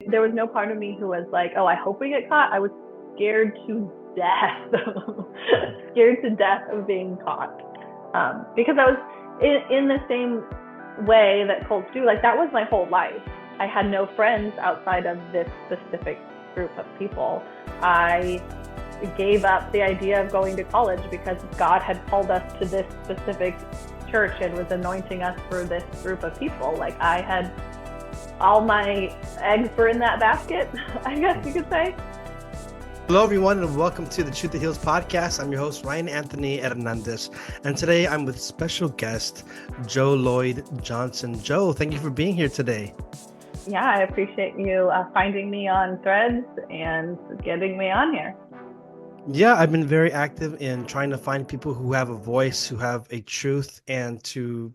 there was no part of me who was like, oh, I hope we get caught. I was scared to death, scared to death of being caught, because I was in the same way that cults do. Like that was my whole life. I had no friends outside of this specific group of people. I gave up the idea of going to college because God had called us to this specific church and was anointing us for this group of people. Like I had all my eggs were in that basket, I guess you could say. Hello, everyone, and welcome to the Truth That Heals podcast. I'm your host, Ryan Anthony Hernandez, and today I'm with special guest, Joe Lloyd Johnson. Joe, thank you for being here today. Yeah, I appreciate you finding me on Threads and getting me on here. Yeah, I've been very active in trying to find people who have a voice, who have a truth, and to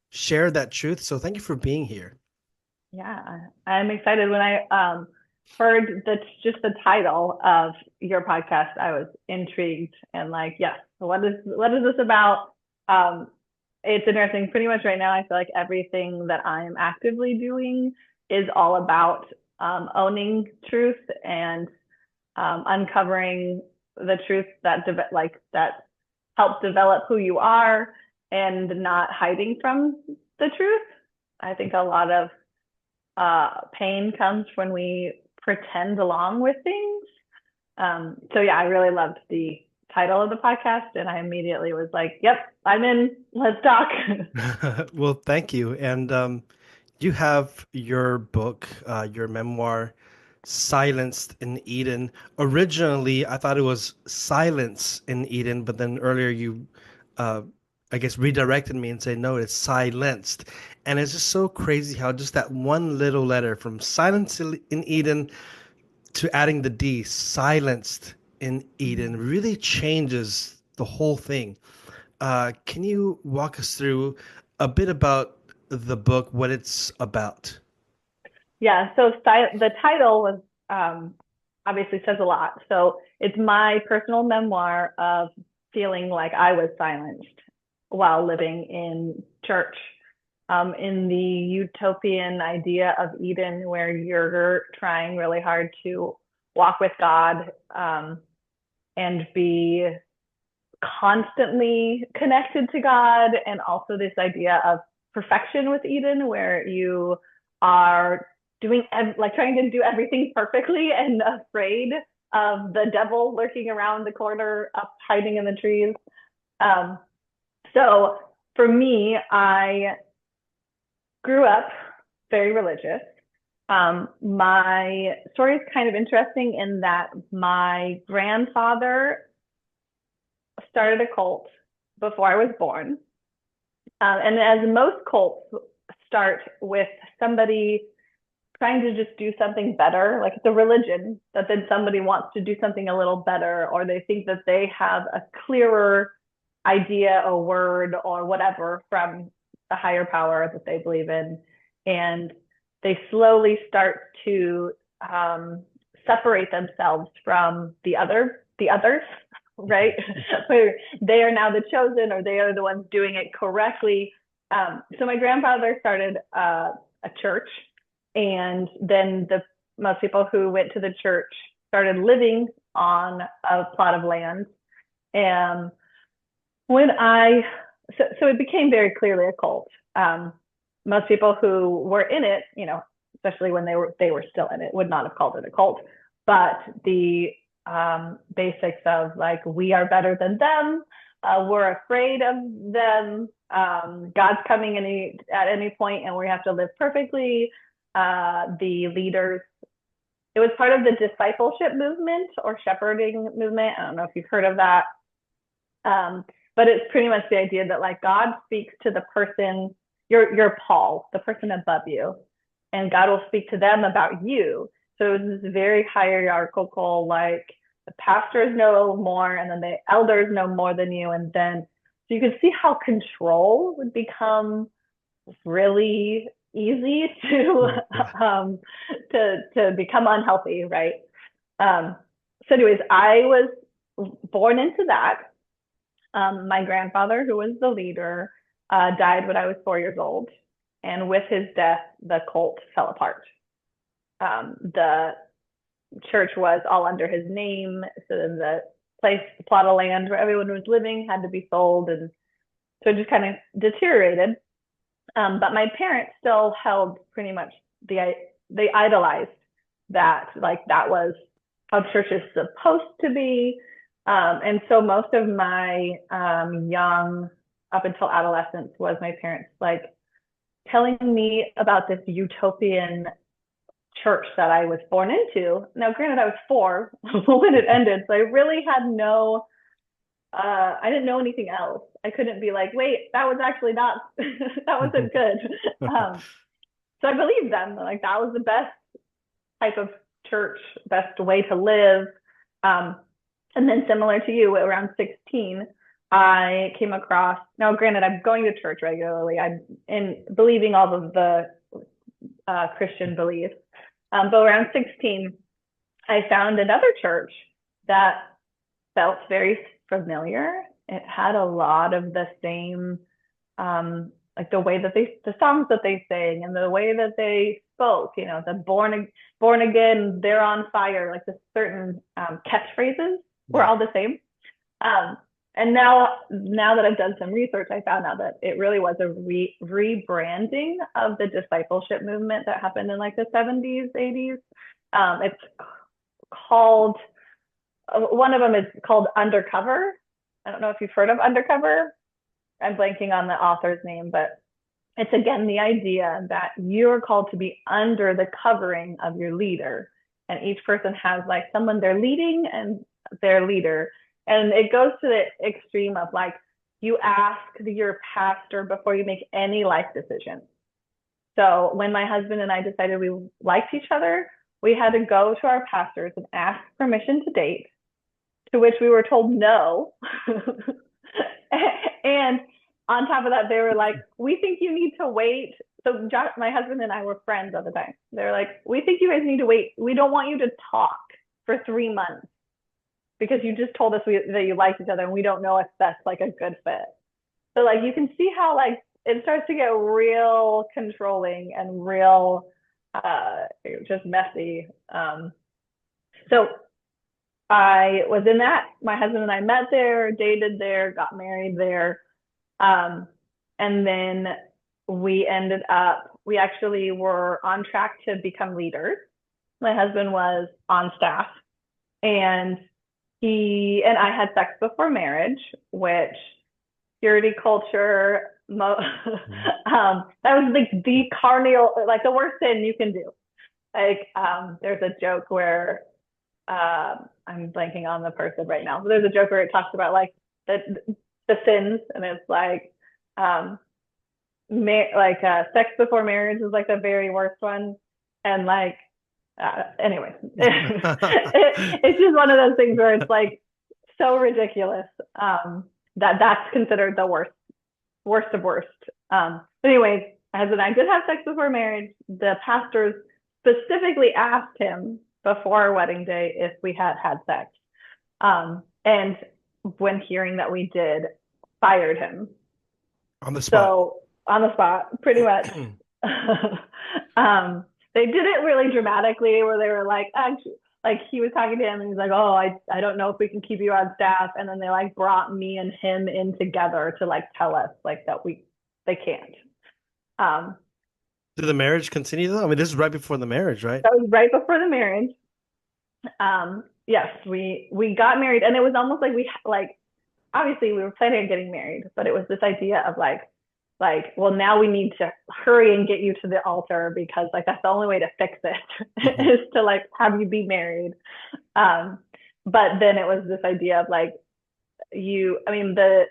share that truth. So thank you for being here. Yeah, I'm excited. When I heard just the title of your podcast, I was intrigued and like, yes, what is this about? It's interesting. Pretty much right now, I feel like everything that I'm actively doing is all about owning truth and uncovering the truth that that helps develop who you are and not hiding from the truth. I think a lot of pain comes when we pretend along with things. So yeah, I really loved the title of the podcast, and I immediately was like, "Yep, I'm in. Let's talk." Well, thank you. And you have your book, your memoir, Silenced in Eden. Originally, I thought it was Silence in Eden, but then earlier you, uh, I guess, redirected me and said, no, it's Silenced. And it's just so crazy how just that one little letter from Silence in Eden to adding the D, Silenced in Eden, really changes the whole thing. Can you walk us through a bit about the book, what it's about? Yeah. So the title was obviously says a lot. So it's my personal memoir of feeling like I was silenced while living in church, in the utopian idea of Eden, where you're trying really hard to walk with God, and be constantly connected to God, and also this idea of perfection with Eden, where you are doing like trying to do everything perfectly and afraid of the devil lurking around the corner, up hiding in the trees. Um, so for me, I grew up very religious. My story is kind of interesting in that my grandfather started a cult before I was born. And as most cults start with somebody trying to just do something better, like it's a religion, that then somebody wants to do something a little better, or they think that they have a clearer idea or word or whatever from the higher power that they believe in. And they slowly start to separate themselves from the others, right? Where they are now the chosen, or they are the ones doing it correctly. So my grandfather started a church, and then most people who went to the church started living on a plot of land. And when so it became very clearly a cult. Most people who were in it, especially when they were still in it, would not have called it a cult. But the basics of like, we are better than them, we're afraid of them, God's coming at any point, and we have to live perfectly. The leaders, it was part of the discipleship movement or shepherding movement. I don't know if you've heard of that. But it's pretty much the idea that like God speaks to the person, you're Paul, the person above you, and God will speak to them about you. So it was this very hierarchical, like the pastors know more, and then the elders know more than you, and then so you can see how control would become really easy to become unhealthy, right? So, anyways, I was born into that. My grandfather, who was the leader, died when I was 4 years old, and with his death, the cult fell apart. The church was all under his name. So then the plot of land where everyone was living had to be sold. And so it just kind of deteriorated. But my parents still held pretty much they idolized that, like that was how church is supposed to be. And so most of my young up until adolescence was my parents like telling me about this utopian church that I was born into. Now, granted, I was 4 when it ended, so I really had no, I didn't know anything else. I couldn't be like, wait, that was actually not, that wasn't good. So I believed them. Like that was the best type of church, best way to live. Um, and then similar to you, around 16, I came across, now granted, I'm going to church regularly. I'm in believing all of the Christian beliefs. But around 16, I found another church that felt very familiar. It had a lot of the same, like the way that the songs that they sang and the way that they spoke, you know, the born again, they're on fire, like the certain catchphrases were Yeah. all the same. Um, and now that I've done some research, I found out that it really was a rebranding of the discipleship movement that happened in like the 70s, 80s. It's called, one of them is called Undercover. I don't know if you've heard of Undercover. I'm blanking on the author's name, but it's again the idea that you're called to be under the covering of your leader. And each person has like someone they're leading and their leader. And it goes to the extreme of like, you ask your pastor before you make any life decisions. So when my husband and I decided we liked each other, we had to go to our pastors and ask permission to date, to which we were told no. And on top of that, they were like, we think you need to wait. So my husband and I were friends at the time. They're like, we think you guys need to wait. We don't want you to talk for 3 months because you just told us that you liked each other and we don't know if that's like a good fit. So like you can see how like it starts to get real controlling and real just messy. So I was in that. My husband and I met there, dated there, got married there. Um, and then we actually were on track to become leaders. My husband was on staff and he and I had sex before marriage, which purity culture, that was like the carnal, like the worst sin you can do. Like, there's a joke where I'm blanking on the person right now. But there's a joke where it talks about like the sins, and it's like sex before marriage is like the very worst one, and like anyway, it's just one of those things where it's like so ridiculous that that's considered the worst of worst. But anyways, as and I did have sex before marriage. The pastors specifically asked him before our wedding day if we had had sex. And when hearing that we did, fired him. On the spot. So on the spot, pretty much. They did it really dramatically where they were like, actually, like he was talking to him and he's like, oh, I don't know if we can keep you on staff. And then they like brought me and him in together to like tell us like that they can't. Did the marriage continue though? I mean, this is right before the marriage, right? That was right before the marriage. Yes, we got married, and it was almost like we like obviously we were planning on getting married, but it was this idea of like well now we need to hurry and get you to the altar because like that's the only way to fix it is to like have you be married. But then it was this idea of like the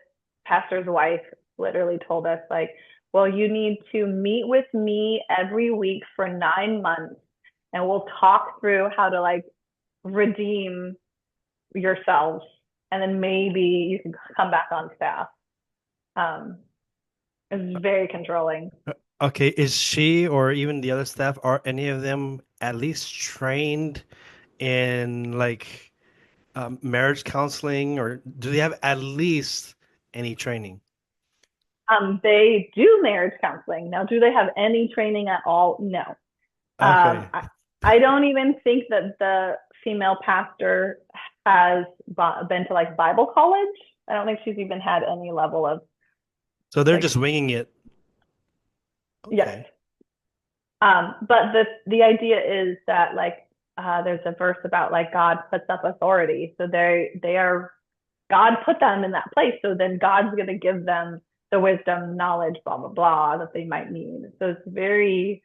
pastor's wife literally told us like, well, you need to meet with me every week for 9 months and we'll talk through how to like redeem yourselves and then maybe you can come back on staff. It's very controlling. Okay, is she or even the other staff, are any of them at least trained in like marriage counseling, or do they have at least any training? They do marriage counseling. Now, do they have any training at all? No. Okay. I, I don't even think that the female pastor has been to like Bible college. I don't think she's even had any level of So they're just like, winging it. yes. Okay. But the idea is that like there's a verse about like God puts up authority, so they are God put them in that place, so then God's going to give them the wisdom, knowledge, blah blah blah that they might need. So it's very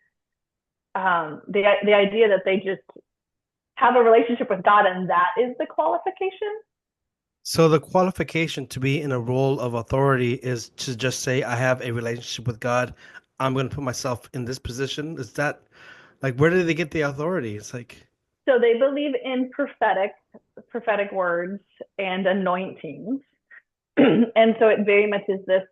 the idea that they just have a relationship with God and that is the qualification. So the qualification to be in a role of authority is to just say, I have a relationship with God. I'm going to put myself in this position. Is that like, where did they get the authority? It's like, So they believe in prophetic words and anointings. And so it very much is this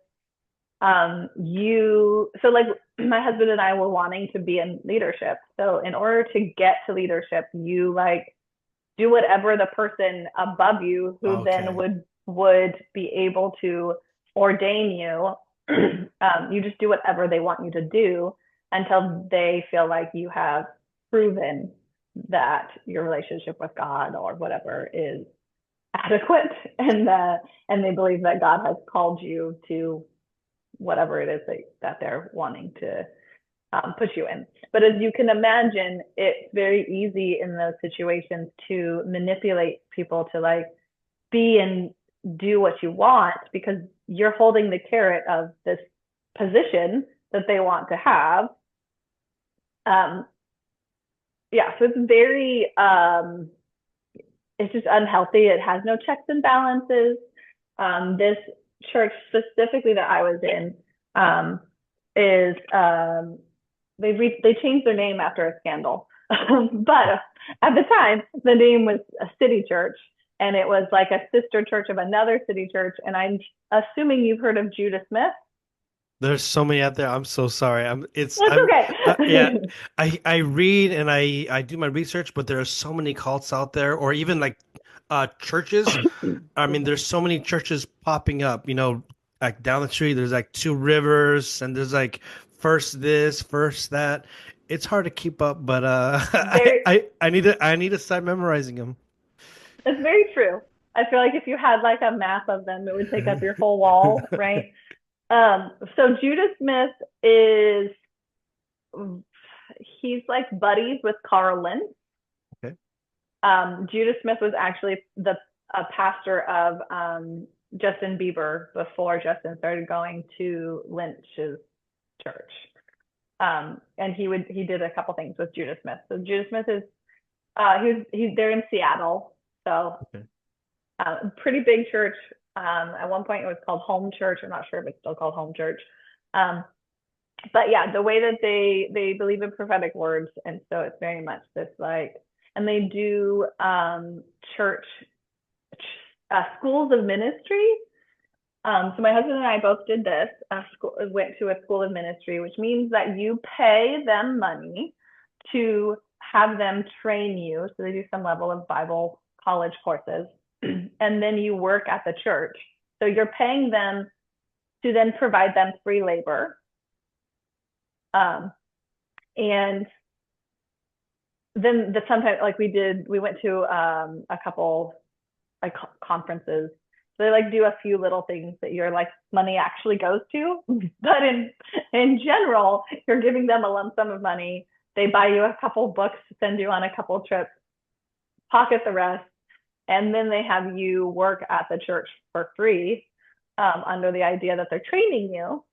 you so like my husband and I were wanting to be in leadership. So in order to get to leadership, you like do whatever the person above you who then okay. would be able to ordain you. You just do whatever they want you to do until they feel like you have proven that your relationship with God or whatever is adequate, and they believe that God has called you to whatever it is that they're wanting to put you in. But as you can imagine, it's very easy in those situations to manipulate people to like be and do what you want because you're holding the carrot of this position that they want to have. Um, yeah, so it's very, it's just unhealthy. It has no checks and balances. This church specifically that I was in is they changed their name after a scandal, but at the time the name was a city church, and it was like a sister church of another city church. And I'm assuming you've heard of Judah Smith. There's so many out there. I'm so sorry. That's Yeah, okay. I read and I do my research, but there are so many cults out there, or even like churches. I mean, there's so many churches popping up, like down the street, there's like Two Rivers, and there's like first this, first that. It's hard to keep up, but Very, I need to start memorizing them. it's very true. I feel like if you had like a map of them, it would take up your whole wall, right? So Judah Smith is he's like buddies with Carl Lentz. Okay. Judah Smith was actually the a pastor of Justin Bieber before Justin started going to Lynch's church. And he did a couple things with Judah Smith. So Judah Smith is he's there in Seattle. So Okay. pretty big church. At one point it was called Home Church. I'm not sure if it's still called Home Church. Um, but yeah, the way that they believe in prophetic words, and so it's very much this like, and they do church schools of ministry. So my husband and I both did this. Went to a school of ministry, which means that you pay them money to have them train you. So they do some level of Bible college courses, and then you work at the church. So you're paying them to then provide them free labor. And then sometimes like we went to a couple like conferences. So they like do a few little things that your like money actually goes to, but in general, you're giving them a lump sum of money. They buy you a couple books, send you on a couple trips, pocket the rest, and then they have you work at the church for free under the idea that they're training you.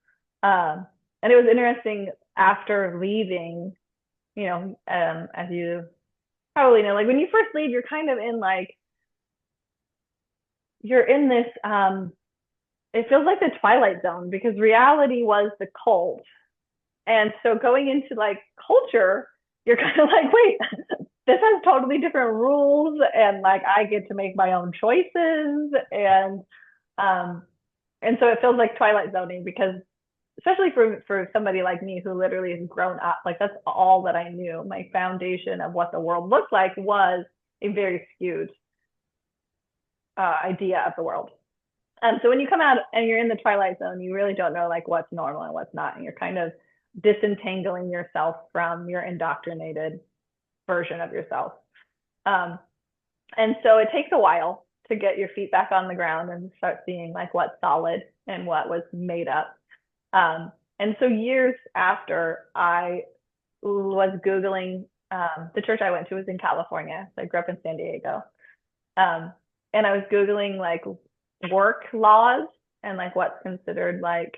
And it was interesting after leaving, as you probably know, like when you first leave, you're kind of in like, you're in this, it feels like the Twilight Zone because reality was the cult. And so going into like culture, you're kind of like, wait, this has totally different rules, and like I get to make my own choices, um and so it feels like Twilight Zoning because especially for somebody like me who literally has grown up, like that's all that I knew. My foundation of what the world looked like was a very skewed idea of the world. So when you come out and you're in the Twilight Zone, you really don't know like what's normal and what's not, and you're kind of disentangling yourself from your indoctrinated version of yourself. Um, and so it takes a while to get your feet back on the ground and start seeing like what's solid and what was made up. And so years after, I was Googling, the church I went to was in California. So I grew up in San Diego. Um, and I was Googling like work laws and like what's considered like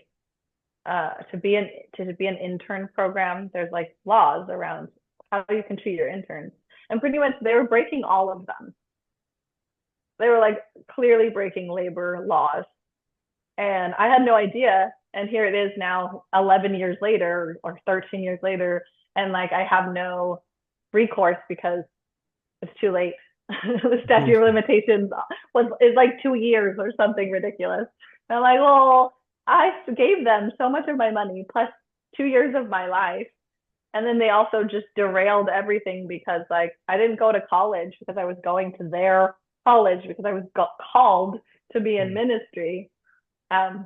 to be an intern program. There's like laws around how you can treat your interns. And pretty much they were breaking all of them. They were like clearly breaking labor laws. And I had no idea. And here it is now 11 years later or 13 years later. And like I have no recourse because it's too late. The statute of limitations is like 2 years or something ridiculous. And I'm like, well, I gave them so much of my money plus 2 years of my life. And then they also just derailed everything because like I didn't go to college because I was going to their college because I was called to be in ministry. So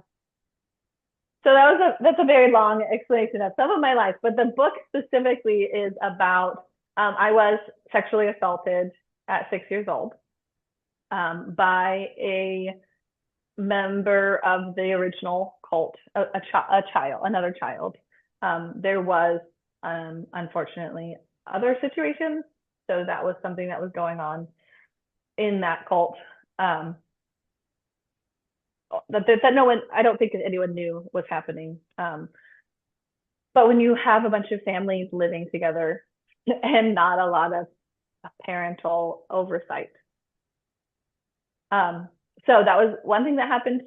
that's a very long explanation of some of my life, but the book specifically is about I was sexually assaulted at 6 years old by a member of the original cult, another child. There was unfortunately other situations, so that was something that was going on in that cult. That no one, I don't think anyone knew was happening. But when you have a bunch of families living together and not a lot of parental oversight. So that was one thing that happened,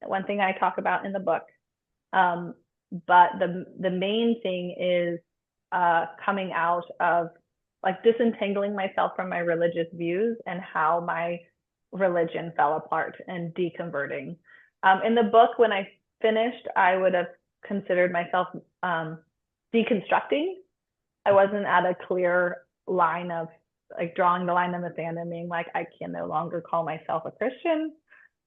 one thing I talk about in the book. But the main thing is coming out of like disentangling myself from my religious views and how my religion fell apart and deconverting. In the book, when I finished, I would have considered myself deconstructing. I wasn't at a clear line of like drawing the line in the sand and being like, I can no longer call myself a Christian.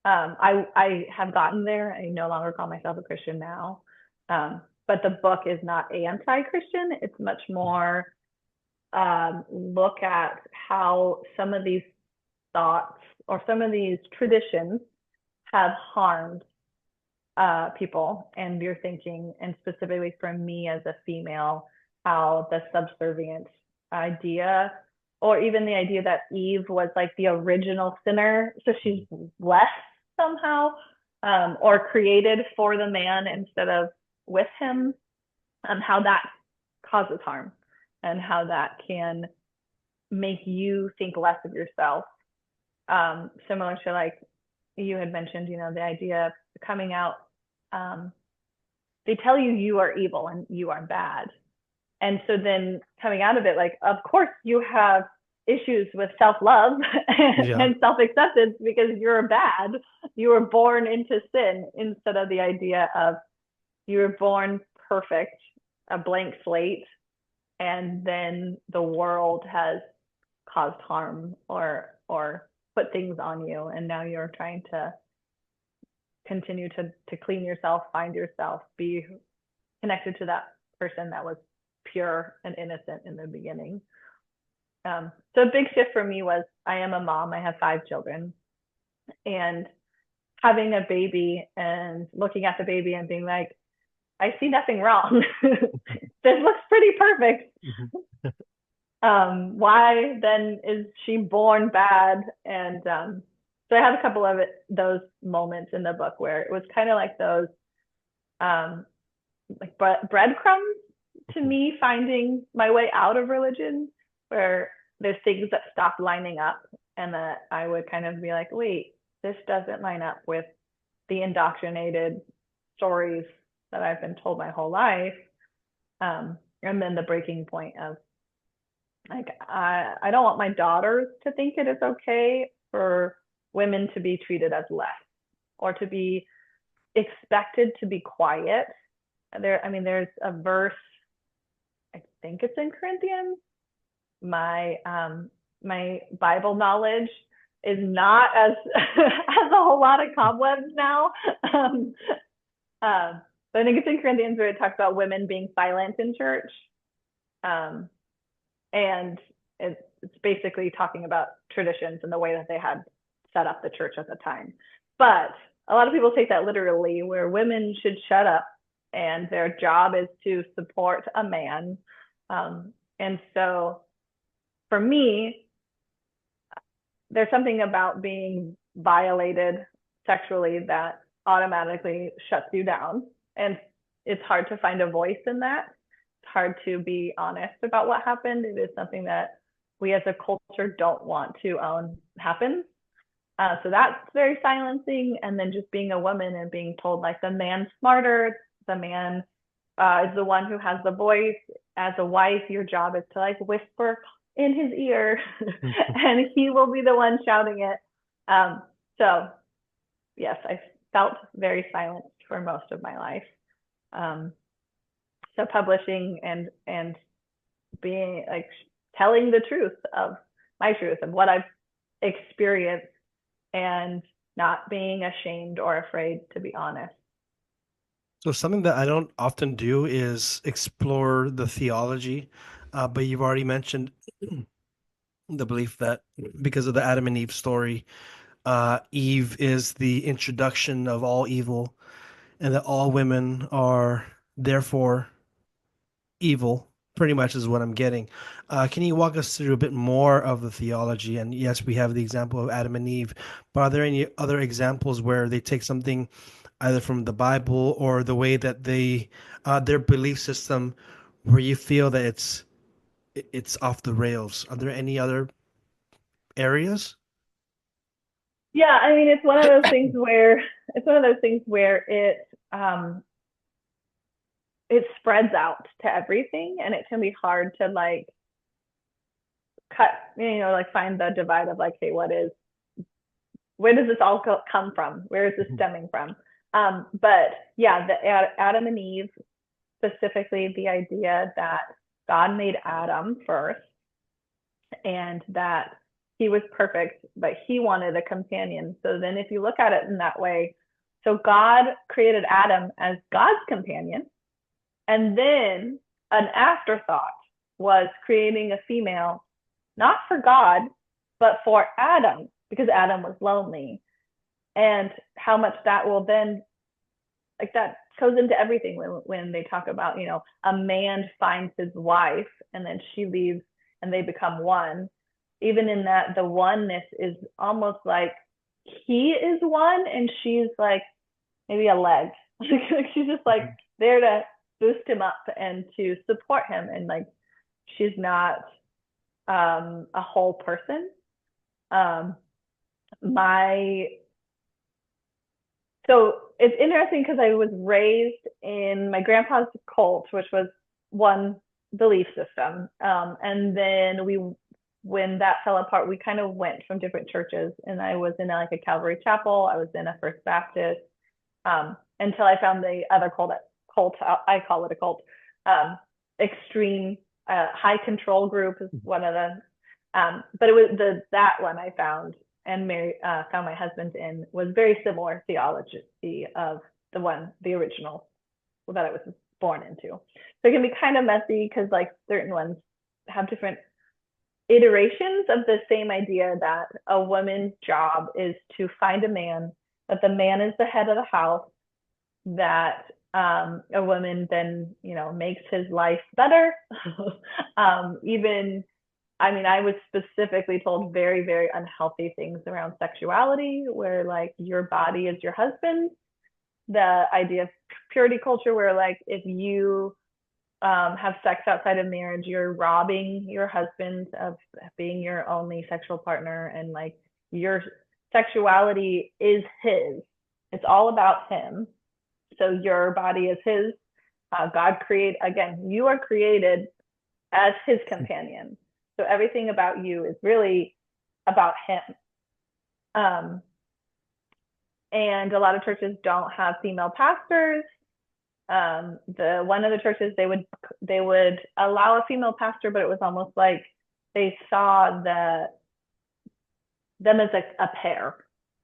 I have gotten there. I no longer call myself a Christian now. But the book is not anti-Christian. It's much more look at how some of these thoughts or some of these traditions have harmed people and your thinking, and specifically for me as a female, how the subservient idea, or even the idea that Eve was like the original sinner, so she's blessed somehow, or created for the man instead of with him, how that causes harm and how that can make you think less of yourself. Similar to like you had mentioned, you know, the idea of coming out. They tell you you are evil and you are bad. And so then coming out of it, like, of course you have issues with self-love and self-acceptance because you're bad. You were born into sin, instead of the idea of you were born perfect, a blank slate, and then the world has caused harm or put things on you, and now you're trying to continue to clean yourself, find yourself, be connected to that person that was pure and innocent in the beginning. So a big shift for me was I am a mom. I have 5 children, and having a baby and looking at the baby and being like, I see nothing wrong. This looks pretty perfect. Why then is she born bad? And so I have a couple of those moments in the book where it was kind of like those like breadcrumbs to me finding my way out of religion, where there's things that stop lining up and that I would kind of be like, wait, this doesn't line up with the indoctrinated stories that I've been told my whole life. And then the breaking point of like, I don't want my daughters to think it is okay for women to be treated as less or to be expected to be quiet. There's a verse, I think it's in Corinthians. My Bible knowledge is not as has a whole lot of cobwebs now. But I think it's in Corinthians where it talks about women being silent in church. And it's basically talking about traditions and the way that they had set up the church at the time. But a lot of people take that literally, where women should shut up and their job is to support a man. And so for me, there's something about being violated sexually that automatically shuts you down. And it's hard to find a voice in that. It's hard to be honest about what happened. It is something that we as a culture don't want to own happen. So that's very silencing. And then just being a woman and being told like the man's smarter, the man is the one who has the voice. As a wife, your job is to like whisper in his ear and he will be the one shouting it. So yes, I felt very silenced for most of my life. So publishing and being like telling the truth of my truth of what I've experienced and not being ashamed or afraid to be honest. So something that I don't often do is explore the theology, but you've already mentioned the belief that because of the Adam and Eve story, Eve is the introduction of all evil, and that all women are therefore evil. Pretty much is what I'm getting. Can you walk us through a bit more of the theology? And yes, we have the example of Adam and Eve, but are there any other examples where they take something either from the Bible or the way that they their belief system, where you feel that it's off the rails? Are there any other areas? Yeah, I mean, it's one of those things where it spreads out to everything, and it can be hard to like cut, like find the divide of like, hey, where does this all come from? Where is this stemming from? But yeah, the Adam and Eve, specifically the idea that God made Adam first and that he was perfect, but he wanted a companion. So then if you look at it in that way, so God created Adam as God's companion. And then an afterthought was creating a female, not for God, but for Adam, because Adam was lonely. And how much that will then, like that goes into everything when they talk about, a man finds his wife and then she leaves and they become one. Even in that, the oneness is almost like he is one and she's like maybe a leg. She's just like there to boost him up and to support him. And like, she's not a whole person. So it's interesting because I was raised in my grandpa's cult, which was one belief system. And then when that fell apart, we kind of went from different churches, and I was in like a Calvary Chapel. I was in a First Baptist, until I found the other cult. I call it a cult. Extreme high control group is one of them. But it was that one I found and found my husband in was very similar theology of the original that I was born into. So it can be kind of messy because like certain ones have different iterations of the same idea that a woman's job is to find a man, that the man is the head of the house, that a woman then, makes his life better. I was specifically told very, very unhealthy things around sexuality, where like your body is your husband. The idea of purity culture, where like if you have sex outside of marriage, you're robbing your husband of being your only sexual partner, and like your sexuality is his. It's all about him. So your body is his. You are created as his companion. So everything about you is really about him. And a lot of churches don't have female pastors. One of the churches, they would allow a female pastor, but it was almost like they saw them as a pair.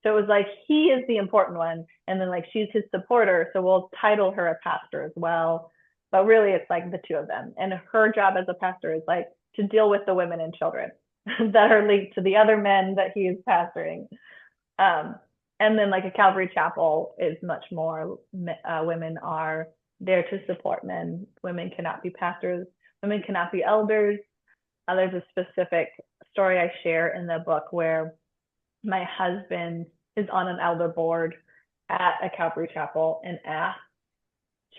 So it was like he is the important one, and then like she's his supporter, so we'll title her a pastor as well. But really, it's like the two of them, and her job as a pastor is like to deal with the women and children that are linked to the other men that he is pastoring. Um, and then like a Calvary Chapel is much more women are there to support men. Women cannot be pastors. Women cannot be elders. There's a specific story I share in the book where my husband is on an elder board at a Calvary Chapel and asked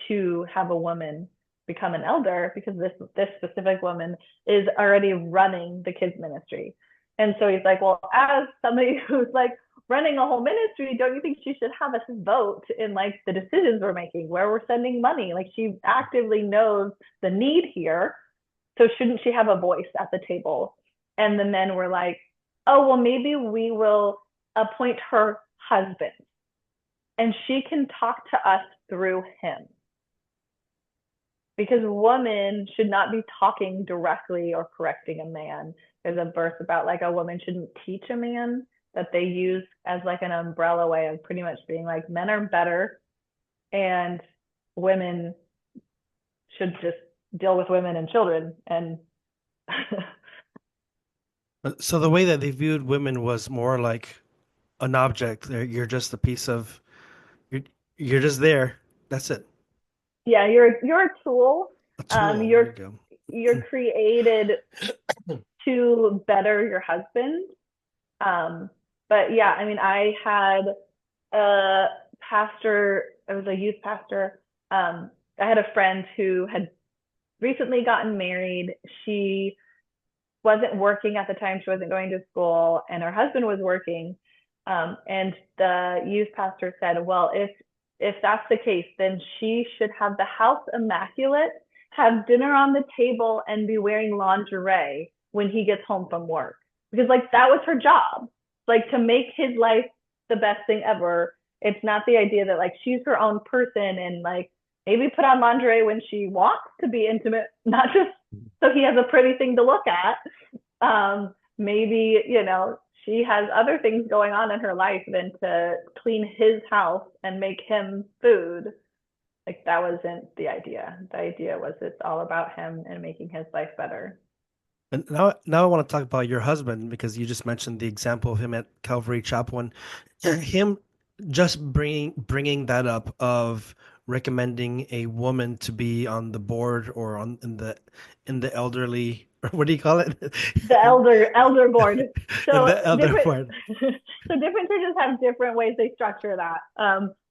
to have a woman become an elder because this specific woman is already running the kids ministry. And so he's like, well, as somebody who's like running a whole ministry, don't you think she should have a vote in like the decisions we're making, where we're sending money? Like she actively knows the need here. So shouldn't she have a voice at the table? And the men were like, oh, well, maybe we will appoint her husband and she can talk to us through him. Because women should not be talking directly or correcting a man. There's a verse about like a woman shouldn't teach a man, that they use as like an umbrella way of pretty much being like men are better and women should just deal with women and children. And So the way that they viewed women was more like an object. You're just a piece of you're you're just there. That's it. yeah, you're a tool. A tool. There you You're go. you're created to better your husband. But yeah, I mean, I had a pastor, I was a youth pastor. I had a friend who had recently gotten married. She wasn't working at the time, she wasn't going to school, and her husband was working. And the youth pastor said, well, if that's the case, then she should have the house immaculate, have dinner on the table, and be wearing lingerie when he gets home from work. Because like that was her job, like to make his life the best thing ever. It's not the idea that like she's her own person and like maybe put on lingerie when she wants to be intimate, not just so he has a pretty thing to look at. Maybe, you know, she has other things going on in her life than to clean his house and make him food. Like that wasn't the idea. The idea was it's all about him and making his life better. And now I want to talk about your husband because you just mentioned the example of him at Calvary Chapel and him just bringing that up of recommending a woman to be on the board or on in the elderly or what do you call it? The elder board. In So the elder different board. so different churches have different ways they structure that.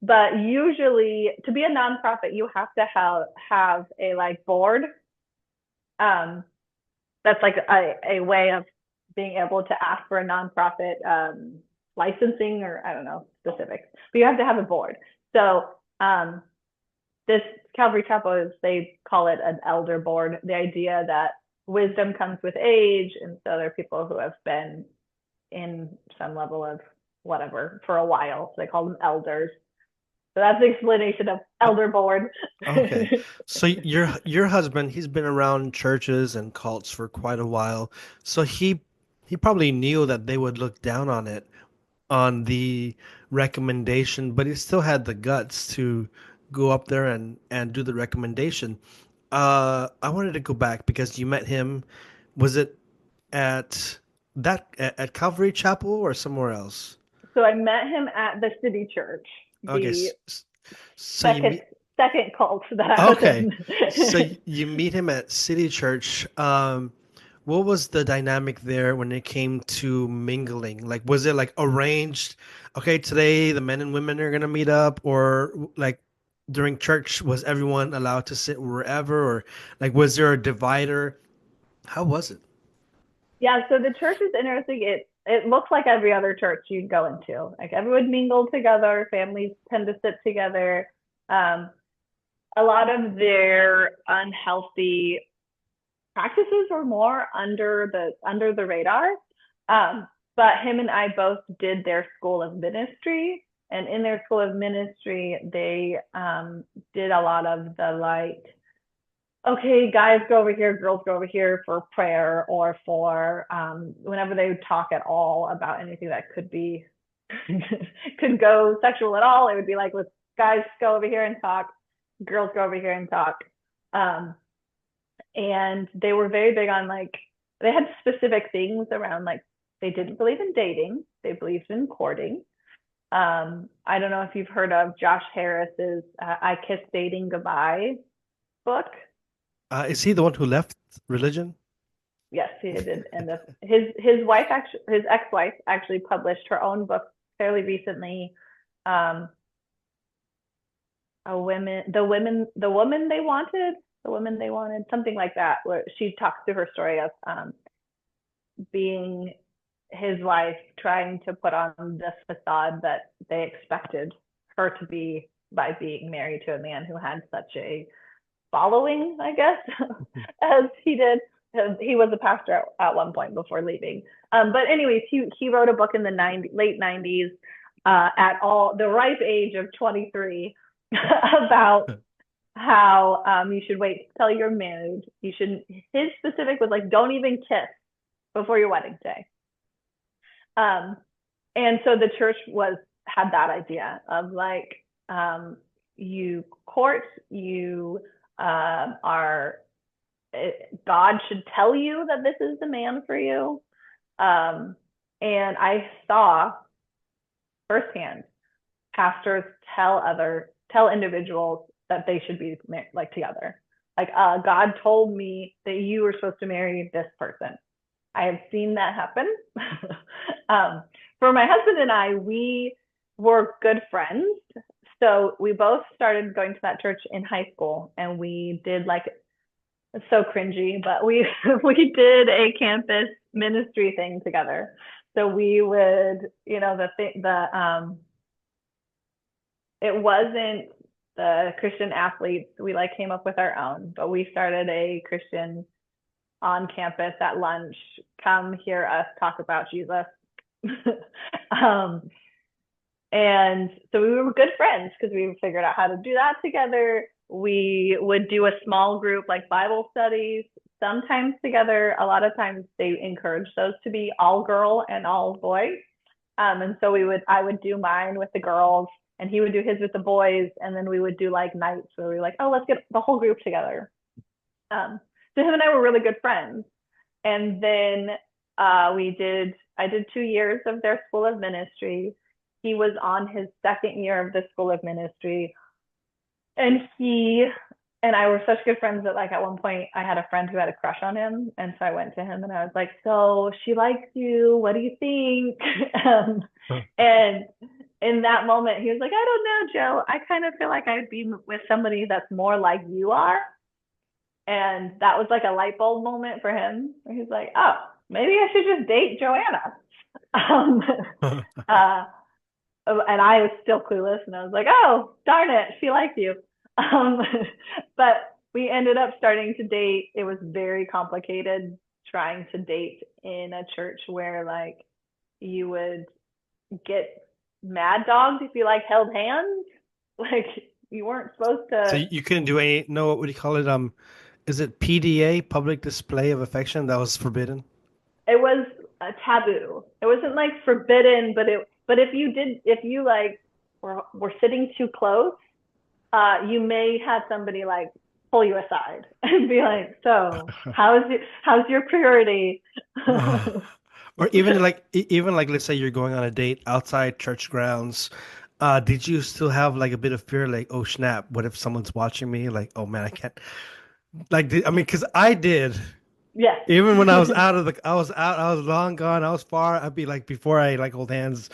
But usually to be a nonprofit, you have to have a like board. Um, that's like a way of being able to ask for a nonprofit licensing or I don't know specifics, but you have to have a board. So this Calvary Chapel is they call it an elder board. The idea that wisdom comes with age, and so there are people who have been in some level of whatever for a while, so they call them elders. So that's the explanation of elder board. Okay. So your husband, he's been around churches and cults for quite a while. So he probably knew that they would look down on it, on the recommendation, but he still had the guts to go up there and do the recommendation. I wanted to go back because you met him. Was it at at Calvary Chapel or somewhere else? So I met him at the city church, Okay, the so you second meet. second cult that I was Okay. So in. you meet him at City Church. What was the dynamic there when it came to mingling? Like, was it like arranged? Okay, today the men and women are gonna meet up, or like during church, was everyone allowed to sit wherever, or like was there a divider? How was it? Yeah, so the church is interesting. It looks like every other church you'd go into. Like everyone mingled together, families tend to sit together. Um, a lot of their unhealthy practices were more under the radar. But him and I both did their school of ministry, and in their school of ministry, they did a lot of the like, okay, guys go over here, girls go over here for prayer or for whenever they would talk at all about anything that could be could go sexual at all. It would be like, let's guys go over here and talk, girls go over here and talk. Um, and they were very big on like they had specific things around like they didn't believe in dating, they believed in courting. I don't know if you've heard of Josh Harris's I Kissed Dating Goodbye book. Is he the one who left religion? Yes, he did end up his wife actually his ex-wife actually published her own book fairly recently. Um, a women the woman they wanted the woman they wanted something like that, where she talks through her story of being his wife trying to put on this facade that they expected her to be by being married to a man who had such a following, I guess, as he did. He was a pastor at one point before leaving. But anyways, he wrote a book in the late 90s at all the ripe age of 23 about how you should wait till you're married. You shouldn't. His specific was like, don't even kiss before your wedding day. And so the church had that idea of like, you court, you are God should tell you that this is the man for you. And I saw firsthand pastors tell individuals that they should be like together. Like, God told me that you were supposed to marry this person. I have seen that happen. For my husband and I, we were good friends. So we both started going to that church in high school, and we did like, it's so cringy, but we we did a campus ministry thing together. So we would, it wasn't the Christian athletes. We like came up with our own, but we started a Christian on campus at lunch. Come hear us talk about Jesus. And so we were good friends because we figured out how to do that together. We would do a small group like Bible studies, sometimes together. A lot of times they encourage those to be all girl and all boy. And so I would do mine with the girls, and he would do his with the boys. And then we would do like nights where we were like, oh, let's get the whole group together. So him and I were really good friends. And then I did 2 years of their school of ministry. He was on his second year of the school of ministry. And he and I were such good friends that like at one point I had a friend who had a crush on him. And so I went to him and I was like, so she likes you. What do you think? And in that moment, he was like, I don't know, Joe. I kind of feel like I'd be with somebody that's more like you are. And that was like a light bulb moment for him. Where he's like, oh, maybe I should just date Joanna. And I was still clueless, and I was like, oh, darn it, she liked you. But we ended up starting to date. It was very complicated trying to date in a church where like you would get mad dogged if you like held hands. Like you weren't supposed So to. you couldn't do any, no, what do you call it? Is it PDA, public display of affection? That was forbidden? It was a taboo. It wasn't like forbidden, but if you like were sitting too close, you may have somebody like pull you aside and be like, so how's your purity? Or even like let's say you're going on a date outside church grounds. Did you still have like a bit of fear, like, oh snap, what if someone's watching me? Like, oh man, I can't. Like, I mean, because I did. Yes. Even when I was I was out, I was long gone, I was far. I'd be like, before I like hold hands,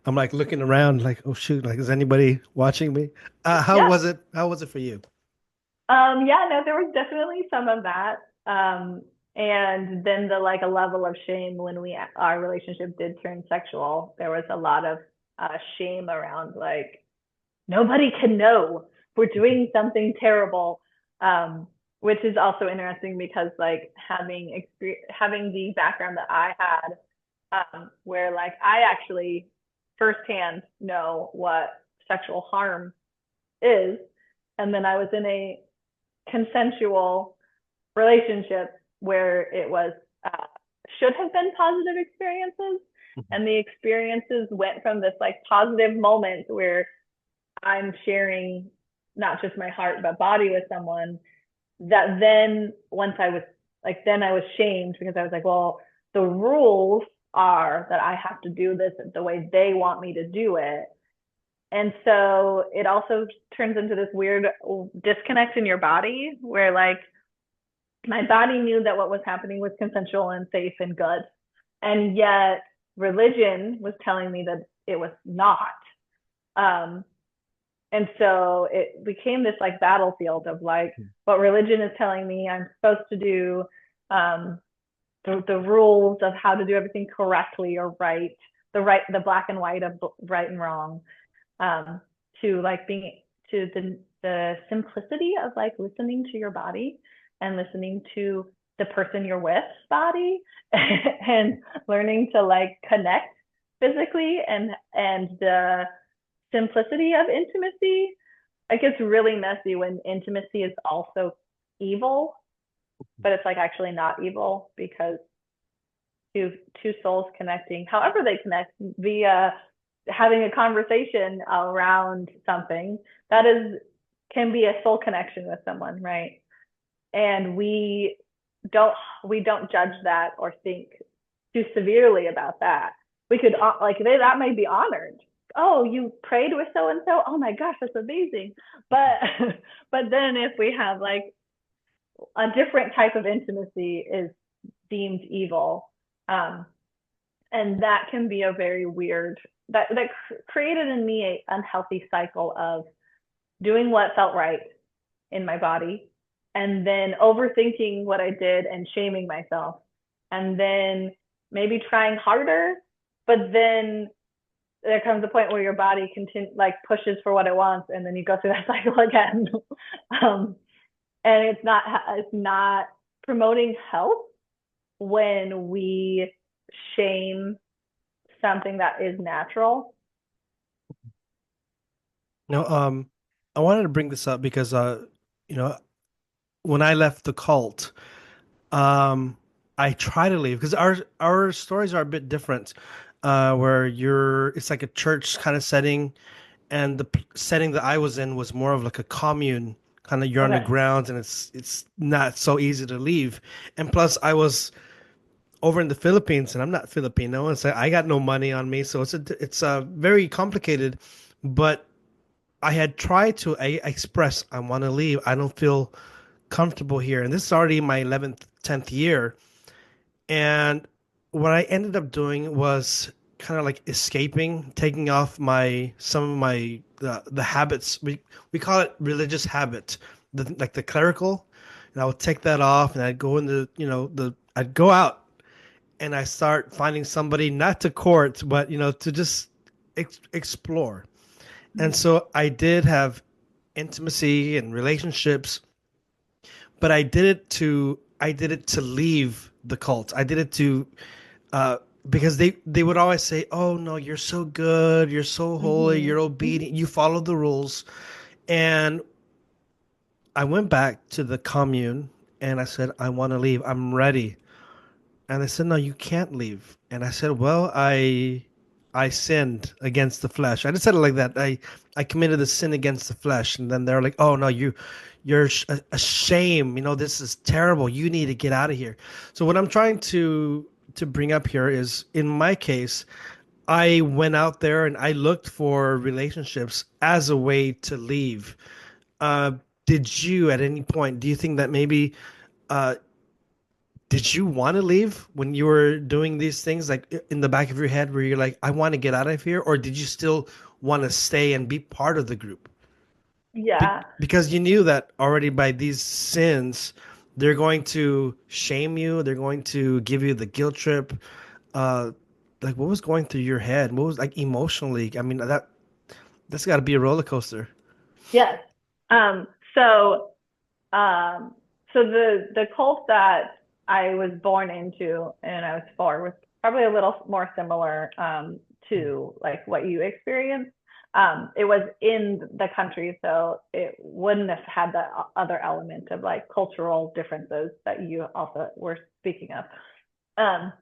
I'm like looking around, like, oh shoot, like, is anybody watching me? How Yeah. was it? How was it for you? Yeah, no, there was definitely some of that. And then the like a level of shame when our relationship did turn sexual. There was a lot of shame around like nobody can know we're doing something terrible. Which is also interesting because like having the background that I had, where like I actually firsthand know what sexual harm is, and then I was in a consensual relationship where it was should have been positive experiences, and the experiences went from this like positive moment where I'm sharing not just my heart but body with someone, that then once I was like then I was shamed because I was like, well, the rules are that I have to do this the way they want me to do it. And so it also turns into this weird disconnect in your body where like my body knew that what was happening was consensual and safe and good. And yet religion was telling me that it was not. Um, and so it became this like battlefield of like what religion is telling me I'm supposed to do, um, the rules of how to do everything correctly or right, the black and white of right and wrong, um, to like being to the simplicity of like listening to your body and listening to the person you're with body and learning to like connect physically and the simplicity of intimacy. It gets really messy when intimacy is also evil, but it's like actually not evil because two souls connecting, however they connect via having a conversation around something that is can be a soul connection with someone, right? And don't we don't judge that or think too severely about that. We could like that might be honored. Oh, you prayed with so and so. Oh my gosh, that's amazing. But but then if we have like a different type of intimacy is deemed evil, um, and that can be a very weird that created in me a unhealthy cycle of doing what felt right in my body and then overthinking what I did and shaming myself and then maybe trying harder, but then there comes a point where your body like pushes for what it wants and then you go through that cycle again. um, and it's not promoting health when we shame something that is natural. No, I wanted to bring this up because you know, when I left the cult, um, I try to leave because our stories are a bit different. Where it's like a church kind of setting, and the setting that I was in was more of like a commune, kind of you're on the Okay. grounds, and it's not so easy to leave. And plus, I was over in the Philippines, and I'm not Filipino, and so I got no money on me, so it's very complicated. But I had tried to express I want to leave. I don't feel comfortable here, and this is already my 11th, 10th year. And what I ended up doing was kind of like escaping, taking off my some of my the habits. We call it religious habit, like the clerical. And I would take that off, and I'd go into the I'd go out and I start finding somebody not to court, but to just explore. And Mm-hmm. so I did have intimacy and relationships, but I did it to leave the cult. I did it to uh, because they would always say, "Oh no, you're so good, you're so holy, Mm-hmm. you're Mm-hmm. obedient, you follow the rules." And I went back to the commune and I said, "I want to leave. I'm ready." And they said, "No, you can't leave." And I said, "Well, I sinned against the flesh." I just said it like that. I committed a sin against the flesh. And then they're like, "Oh no, you're a shame. This is terrible. You need to get out of here." So what I'm trying to bring up here is, in my case, I went out there and I looked for relationships as a way to leave. Uh, did you, at any point, do you think that maybe uh, did you want to leave when you were doing these things, like in the back of your head, where you're like, I want to get out of here? Or did you still want to stay and be part of the group? Yeah. Because you knew that already by these sins, they're going to shame you, they're going to give you the guilt trip. Uh, like, what was going through your head? What was like emotionally? I mean, that's got to be a roller coaster. Yes. Um, so um, so the cult that I was born into and I was for was probably a little more similar to like what you experienced. It was in the country, so it wouldn't have had the other element of like cultural differences that you also were speaking of. Um,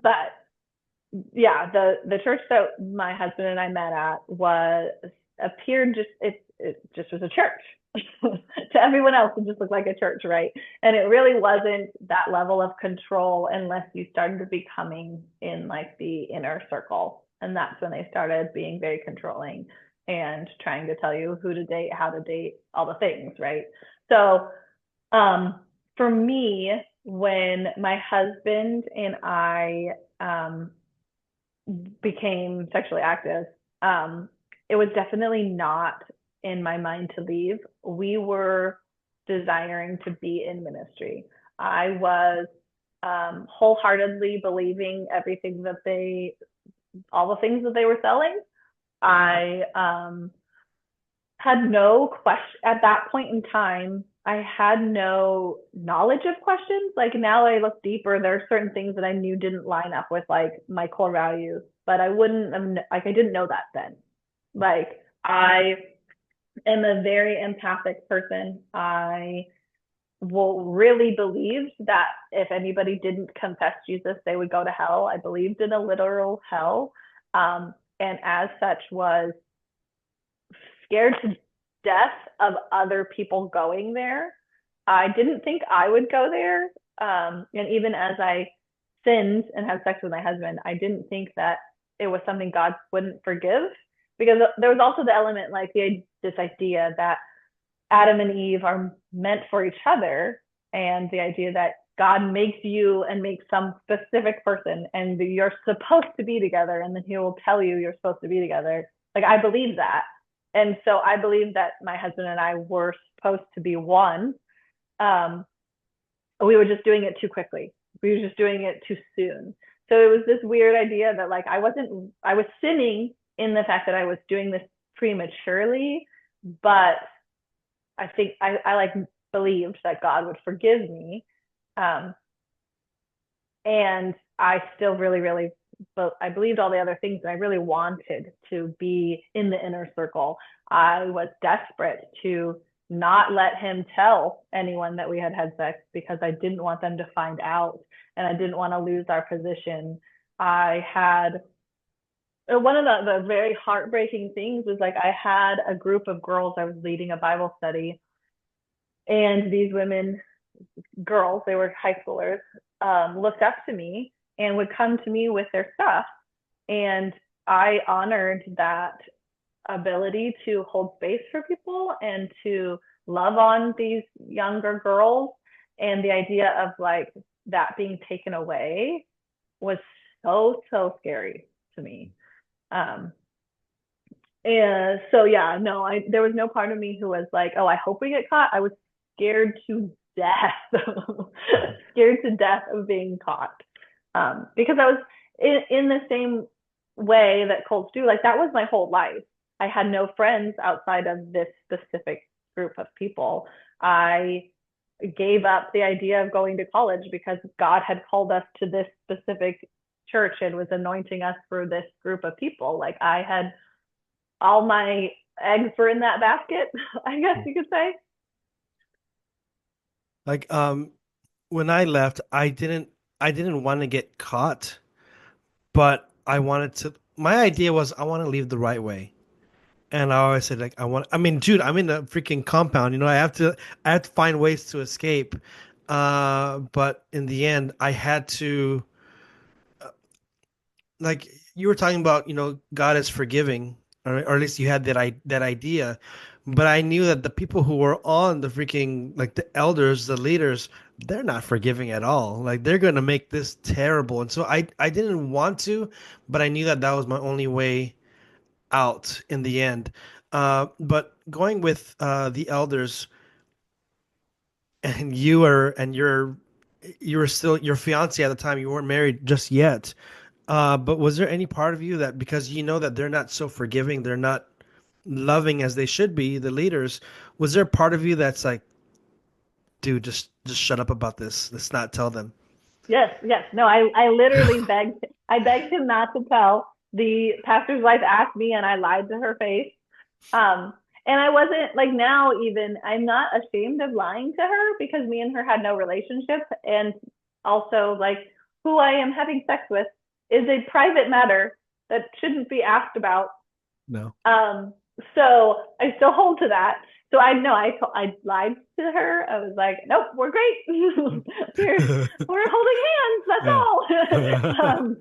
but yeah, the church that my husband and I met at was appeared just it just was a church. To everyone else, it just looked like a church, right? And it really wasn't that level of control unless you started becoming in like the inner circle. And that's when they started being very controlling and trying to tell you who to date, how to date, all the things, right? So um, for me, when my husband and I became sexually active, um, it was definitely not in my mind to leave. We were desiring to be in ministry. I was wholeheartedly believing everything that all the things that they were selling. I had no question at that point in time. I had no knowledge of questions. Like now I look deeper, there are certain things that I knew didn't line up with like my core values, but I wouldn't have, like, I didn't know that then. Like I am a very empathic person. I will really believed that if anybody didn't confess Jesus, they would go to hell. I believed in a literal hell. And as such was scared to death of other people going there. I didn't think I would go there. And even as I sinned and had sex with my husband, I didn't think that it was something God wouldn't forgive, because there was also the element like this idea that Adam and Eve are meant for each other, and the idea that God makes you and makes some specific person and you're supposed to be together, and then he will tell you you're supposed to be together. Like I believe that. And so I believe that my husband and I were supposed to be one. Um, we were just doing it too quickly. We were just doing it too soon. So it was this weird idea that like I was sinning in the fact that I was doing this prematurely, but I think I like believed that God would forgive me. Um, and I still really, really, but I believed all the other things, and I really wanted to be in the inner circle. I was desperate to not let him tell anyone that we had had sex because I didn't want them to find out, and I didn't want to lose our position. I had one of the very heartbreaking things was like I had a group of girls. I was leading a Bible study, and these women, girls, they were high schoolers, looked up to me and would come to me with their stuff. And I honored that ability to hold space for people and to love on these younger girls. And the idea of like that being taken away was so, so scary to me. Um, and so, yeah, no, there was no part of me who was like, oh, I hope we get caught. I was scared to death, scared to death of being caught. Because I was in the same way that cults do. Like that was my whole life. I had no friends outside of this specific group of people. I gave up the idea of going to college because God had called us to this specific church and was anointing us for this group of people. Like I had all my eggs were in that basket, I guess you could say. Like when I left, I didn't want to get caught, but I wanted to my idea was I want to leave the right way. And I always said like I mean, dude, I'm in a freaking compound, I have to find ways to escape. But in the end, I had to like you were talking about, God is forgiving, or at least you had that idea. But I knew that the people who were on the freaking like the elders, the leaders, they're not forgiving at all. Like they're gonna make this terrible, and so I didn't want to, but I knew that that was my only way out in the end. But going with the elders, and you were still your fiance at the time, you weren't married just yet. But was there any part of you that, because you know that they're not so forgiving, they're not loving as they should be, the leaders, was there a part of you that's like, dude, just shut up about this. Let's not tell them. Yes, yes. No, I literally I begged him not to tell. The pastor's wife asked me and I lied to her face. Um, and I wasn't like now even I'm not ashamed of lying to her because me and her had no relationship. And also like who I am having sex with is a private matter that shouldn't be asked about. No. Um, so I still hold to that. So I know I lied to her. I was like, nope, we're great. We're holding hands. That's Yeah. all.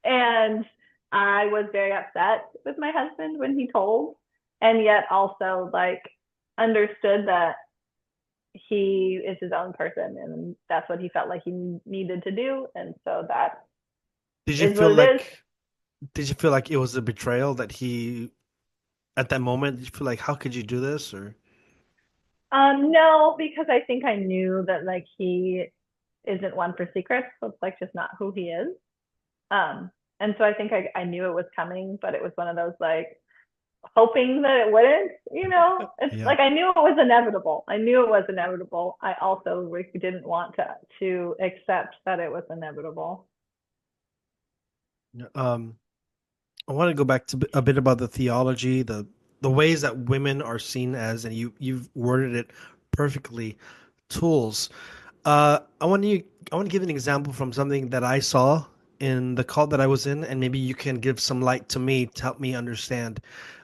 And I was very upset with my husband when he told, and yet also like understood that he is his own person and that's what he felt like he needed to do. And so that Did you is feel what it is. like did you feel like it was a betrayal that he at that moment, did you feel like how could you do this or No, because I think I knew that like he isn't one for secrets. So it's like just not who he is. Um, and so I think I knew it was coming, but it was one of those like hoping that it wouldn't, you know, it's yeah. like I knew it was inevitable. I knew it was inevitable. I also didn't want to accept that it was inevitable. Um I want to go back to a bit about the theology, the ways that women are seen as, and you've worded it perfectly, tools. I want you. I want to give an example from something that I saw in the cult that I was in, and maybe you can give some light to me to help me understand.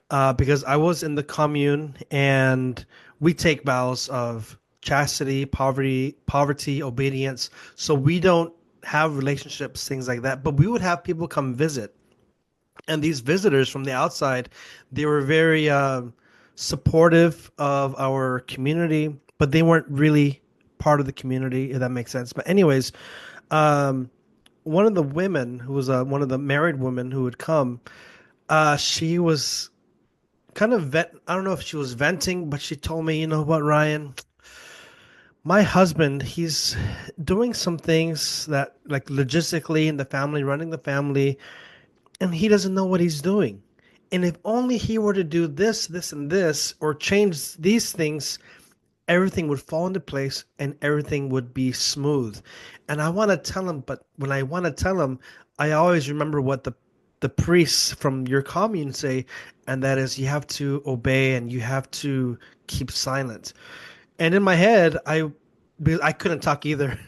Because I was in the commune, and we take vows of chastity, poverty, obedience. So we don't have relationships, things like that. But we would have people come visit, and these visitors from the outside, they were very supportive of our community, but they weren't really part of the community, if that makes sense. But anyways, um, one of the women who was one of the married women who would come, she was kind of I don't know if she was venting, but she told me, you know what, Ryan, my husband, he's doing some things that like logistically in the family, running the family, and he doesn't know what he's doing. And if only he were to do this, this, and this, or change these things, everything would fall into place and everything would be smooth. And I want to tell him, but when I want to tell him, I always remember what the priests from your commune say, and that is you have to obey and you have to keep silent. And in my head, because I couldn't talk either.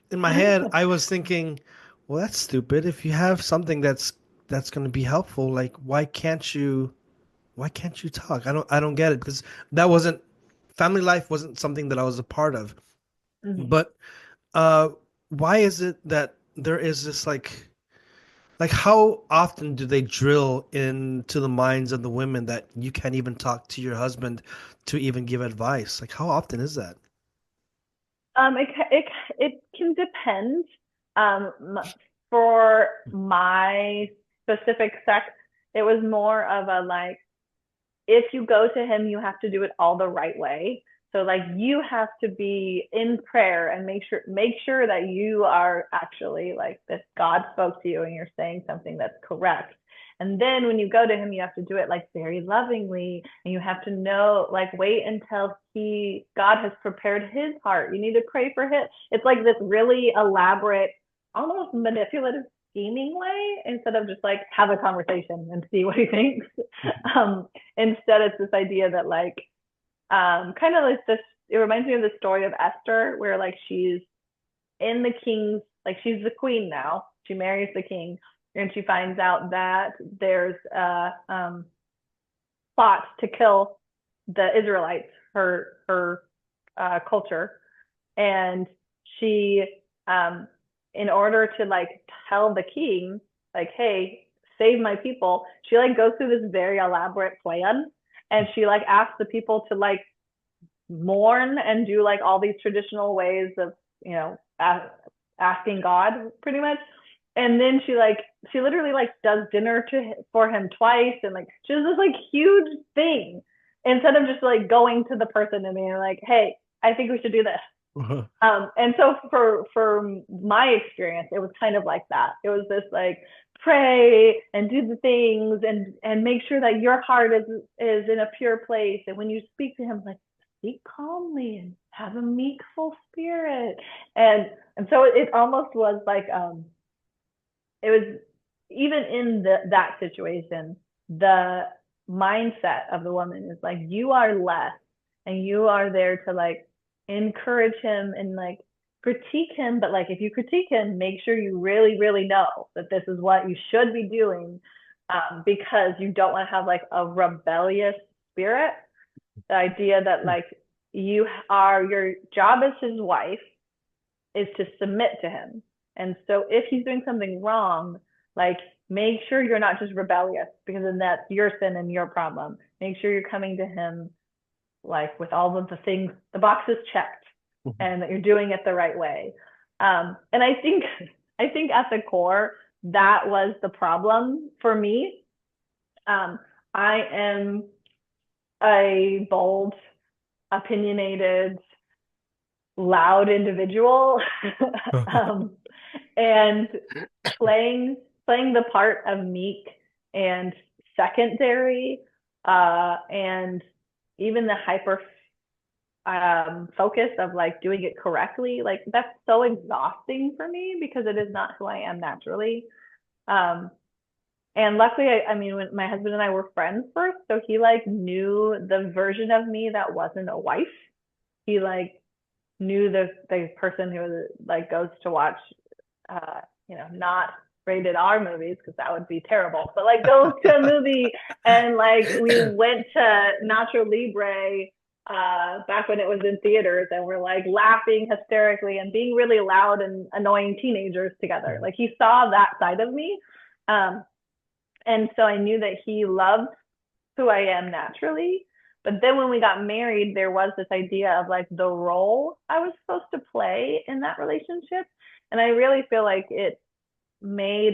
In my head, I was thinking, well, that's stupid. If you have something that's going to be helpful, like why can't you talk? I don't get it because that wasn't family life wasn't something that I was a part of. Mm-hmm. But uh why is it that there is this like how often do they drill into the minds of the women that you can't even talk to your husband to even give advice? Like how often is that? It can depend. For my specific sect, it was more of a like if you go to him, you have to do it all the right way. So like you have to be in prayer and make sure that you are actually like that God spoke to you and you're saying something that's correct. And then when you go to him, you have to do it like very lovingly, and you have to know like wait until God has prepared his heart. You need to pray for him. It's like this really elaborate, almost manipulative scheming way instead of just like have a conversation and see what he thinks. um, Instead, it's this idea that like kind of like this. It reminds me of the story of Esther, where like she's in the king's like she's the queen now. She marries the king, and she finds out that there's a plot to kill the Israelites, her culture, and she in order to like tell the king like hey save my people, she like goes through this very elaborate plan, and she like asks the people to like mourn and do like all these traditional ways of you know asking God pretty much. And then she literally like does dinner for him twice, and like she does this like huge thing instead of just like going to the person and being like hey I think we should do this. And so for my experience, it was kind of like that. It was this like pray and do the things and make sure that your heart is in a pure place. And when you speak to him, like speak calmly and have a meekful spirit. And so it almost was like it was even in that situation, the mindset of the woman is like you are less and you are there to like encourage him and like critique him, but like if you critique him, make sure you really really know that this is what you should be doing, because you don't want to have like a rebellious spirit. The idea that like your job as his wife is to submit to him. And so if he's doing something wrong, like make sure you're not just rebellious because then that's your sin and your problem. Make sure you're coming to him like with all of the things, the boxes checked, Mhm. and that you're doing it the right way. And I think at the core, that was the problem for me. Um, I am a bold, opinionated, loud individual. um, and playing the part of meek and secondary, and even the hyper focus of like doing it correctly, like that's so exhausting for me because it is not who I am naturally. Um, and luckily, I mean, when my husband and I were friends first, so he like knew the version of me that wasn't a wife. He like knew the person who like goes to watch, not rated R movies because that would be terrible. But like goes to a movie and like we went to Nacho Libre back when it was in theaters, and we're like laughing hysterically and being really loud and annoying teenagers together. Like he saw that side of me. Um, and so I knew that he loved who I am naturally. But then when we got married, there was this idea of like the role I was supposed to play in that relationship. And I really feel like it made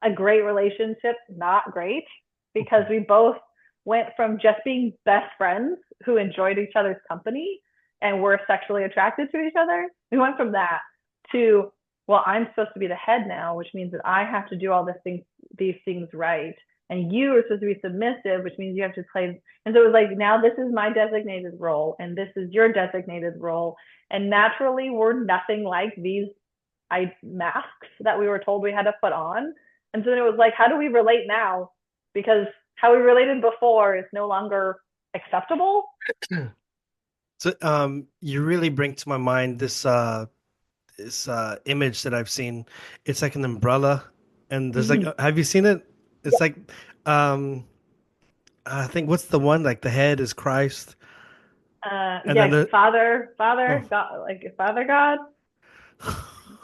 a great relationship not great because we both went from just being best friends who enjoyed each other's company and were sexually attracted to each other. We went from that to, well, I'm supposed to be the head now, which means that I have to do all these things right. And you are supposed to be submissive, which means you have to play. And so it was like, now this is my designated role, and this is your designated role. And naturally, we're nothing like these masks that we were told we had to put on. And so then it was like, how do we relate now? Because how we related before is no longer acceptable. So, you really bring to my mind this image that I've seen. It's like an umbrella, and there's like, Mm-hmm. have you seen it? Yeah. It's like, um, I think what's the one like the head is Christ, and then Yeah, the Father, oh, God, like Father God,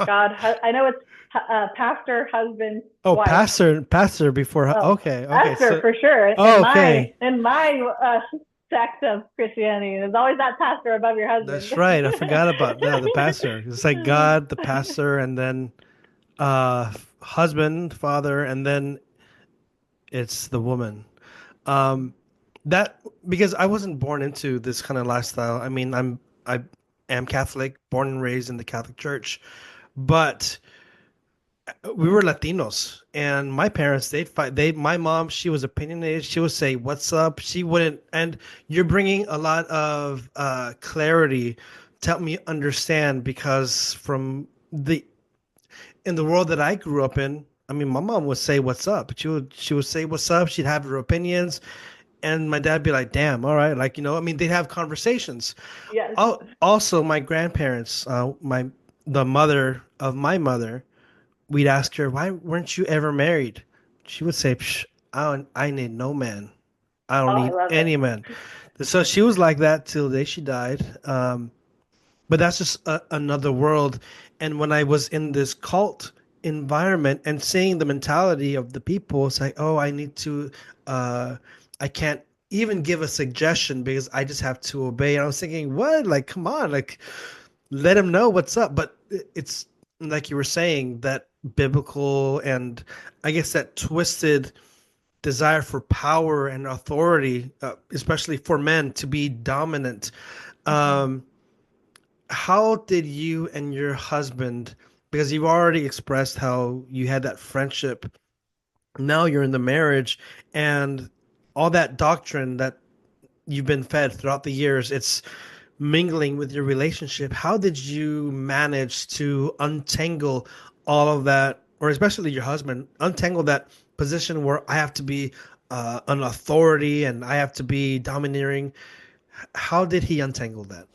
God. I know it's pastor, husband, oh, wife. pastor before. Oh, Okay, pastor so for sure. oh, okay, In my sect of Christianity, there's always that pastor above your husband. that's right. I forgot about the pastor. It's like God, the pastor, and then husband, father, and then it's the woman. Um, that because I wasn't born into this kind of lifestyle. I mean, I am Catholic, born and raised in the Catholic Church, but we were Latinos, and my parents they'd fight. My mom, she was opinionated. She would say, "What's up?" She wouldn't. And you're bringing a lot of clarity to help me understand because from the in the world that I grew up in, I mean, my mom would say, "What's up?" She would say, "What's up?" She'd have her opinions, and my dad be like, "Damn, all right." Like I mean, they'd have conversations. Yes. Also, my grandparents, my the mother of my mother, we'd ask her, "Why weren't you ever married?" She would say, Psh, I need no man. I don't Oh, I need love it. any man." So she was like that till the day she died. But that's just another world. And when I was in this cult environment and seeing the mentality of the people, it's like, oh, uh, I can't even give a suggestion because I just have to obey. And I was thinking, what? Like, come on, like, let him know what's up. But it's like you were saying, that biblical and I guess that twisted desire for power and authority, especially for men to be dominant. Mm-hmm. Um, how did you and your husband, because you've already expressed how you had that friendship, now you're in the marriage and all that doctrine that you've been fed throughout the years, it's mingling with your relationship. How did you manage to untangle all of that, or especially your husband, untangle that position where I have to be an authority and I have to be domineering? How did he untangle that?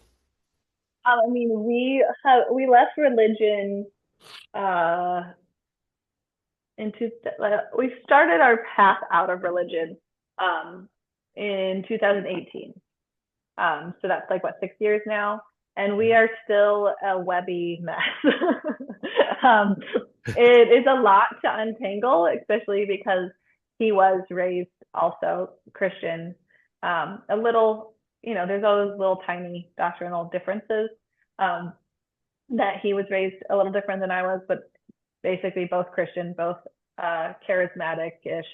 I mean, we left religion uh, into we started our path out of religion, um, in 2018. So that's like what, 6 years now, and we are still a webby mess. um, it is a lot to untangle, especially because he was raised also Christian. A little, there's always little tiny doctrinal differences. Um, that he was raised a little different than I was, but basically both Christian, both charismatic-ish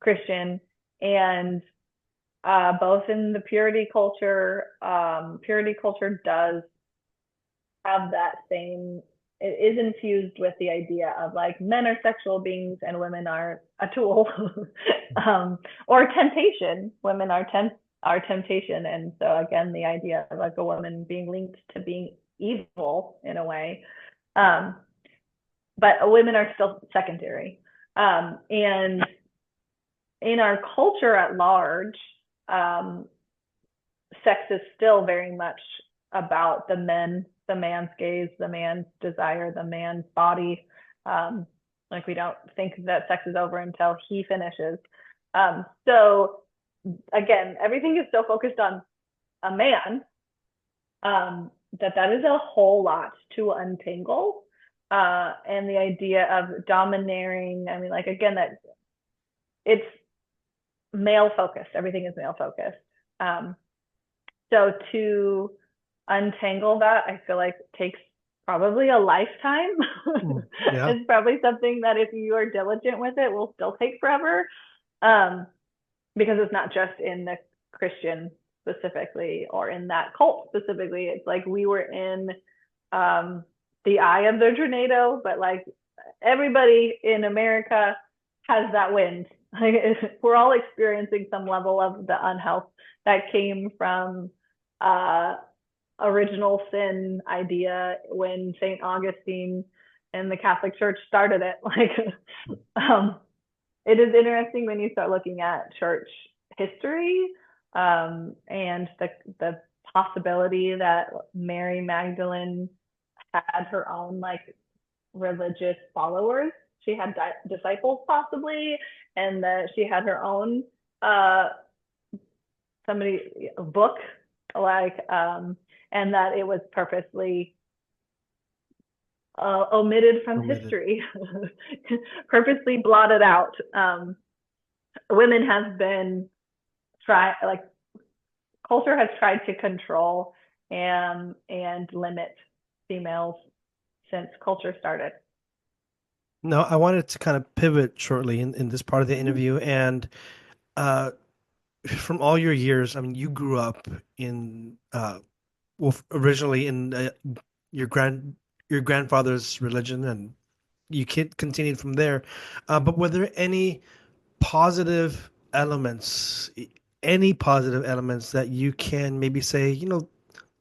Christian, and both in the purity culture. Purity culture does have that same, it is infused with the idea of like men are sexual beings and women are a tool. Or temptation. Women are temptation. And so again, the idea of like a woman being linked to being evil in a way. Um, but women are still secondary. And in our culture at large, um, sex is still very much about the man's gaze, the man's desire, the man's body. Like we don't think that sex is over until he finishes. So again, everything is so focused on a man, that is a whole lot to untangle. And the idea of domineering, I mean, like again, that it's male focused. Everything is male focused. So to untangle that, I feel like takes probably a lifetime. Yeah. It's probably something that if you are diligent with it, will still take forever. Um, because it's not just in the Christian specifically or in that cult specifically. It's like we were in the eye of the tornado, but like everybody in America has that wind. Like, we're all experiencing some level of the unhealth that came from original sin idea when St. Augustine and the Catholic Church started it. Like, it is interesting when you start looking at church history, and the possibility that Mary Magdalene had her own like religious followers. She had disciples possibly, and that she had her own somebody book, like, and that it was purposely omitted from Omitted. history, purposely blotted out. Women have been like culture has tried to control and limit females since culture started. No, I wanted to kind of pivot shortly in this part of the interview. And uh, from all your years, I mean, you grew up in, well, originally in your your grandfather's religion, and you continued from there. But were there positive elements, any positive elements that you can maybe say,